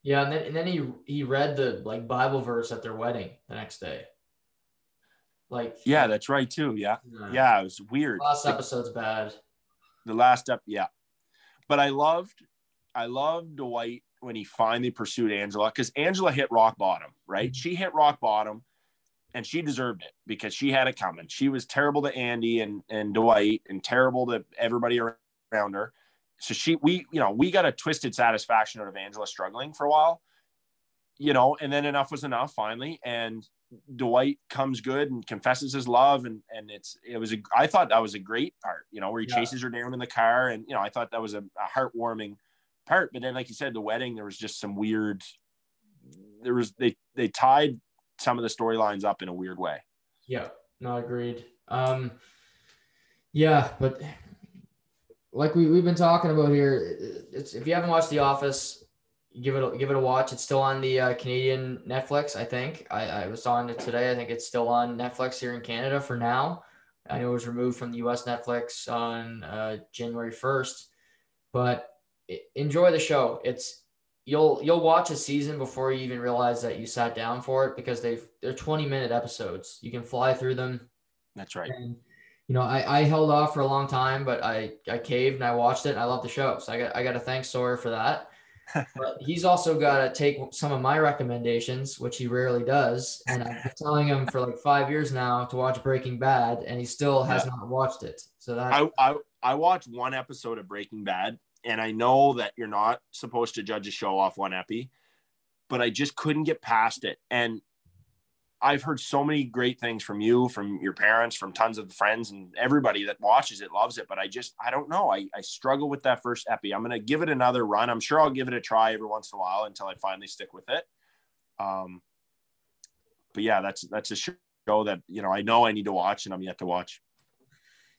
Speaker 1: Yeah. And then he read the like Bible verse at their wedding the next day. Like,
Speaker 2: yeah, that's right too. Yeah. Yeah. It was weird.
Speaker 1: Last episode's bad.
Speaker 2: The last up. Yeah. But I loved Dwight when he finally pursued Angela, because Angela hit rock bottom, right? She hit rock bottom and she deserved it because she had it coming. She was terrible to Andy and Dwight and terrible to everybody around her. So we got a twisted satisfaction out of Angela struggling for a while, and then enough was enough finally. And Dwight comes good and confesses his love. And I thought that was a great part, where he chases her down in the car. And, I thought that was a heartwarming part. But then, like you said, the wedding, there was just some weird, they tied some of the storylines up in a weird way.
Speaker 1: Yeah, no, agreed. Yeah, but like we've been talking about here, if you haven't watched The Office, give it a watch. It's still on the Canadian Netflix, I think. I was on it today. I think it's still on Netflix here in Canada for now. I know it was removed from the US Netflix on January 1st, but enjoy the show. You'll watch a season before you even realize that you sat down for it because they're 20-minute episodes. You can fly through them.
Speaker 2: That's right.
Speaker 1: And I held off for a long time, but I caved and I watched it and I love the show. So I got to thank Sawyer for that. But he's also got to take some of my recommendations, which he rarely does. And I've been telling him for like 5 years now to watch Breaking Bad, and he still has not watched it. So
Speaker 2: I watched one episode of Breaking Bad, and I know that you're not supposed to judge a show off one epi, but I just couldn't get past it. And I've heard so many great things from you, from your parents, from tons of friends, and everybody that watches it loves it. But I don't know. I struggle with that first epi. I'm going to give it another run. I'm sure I'll give it a try every once in a while until I finally stick with it. But yeah, that's a show that, I know I need to watch and I'm yet to watch.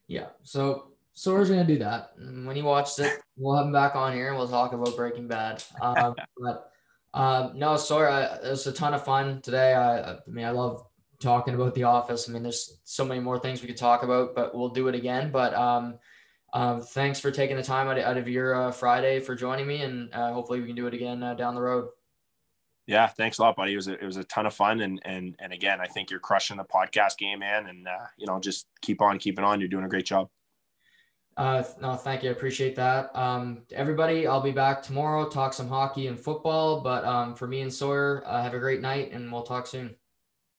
Speaker 1: Yeah. So Sawyer's going to do that. And when he watches it, we'll have him back on here and we'll talk about Breaking Bad. No, Sawyer, it was a ton of fun today. I love talking about The Office. There's so many more things we could talk about, but we'll do it again. But thanks for taking the time out of your Friday for joining me, and hopefully we can do it again down the road. Yeah, thanks a lot, buddy. It was a ton of fun, and again, I think you're crushing the podcast game, man. And just keep on keeping on. You're doing a great job. No, thank you. I appreciate that. Everybody, I'll be back tomorrow, talk some hockey and football, but for me and Sawyer, have a great night and we'll talk soon.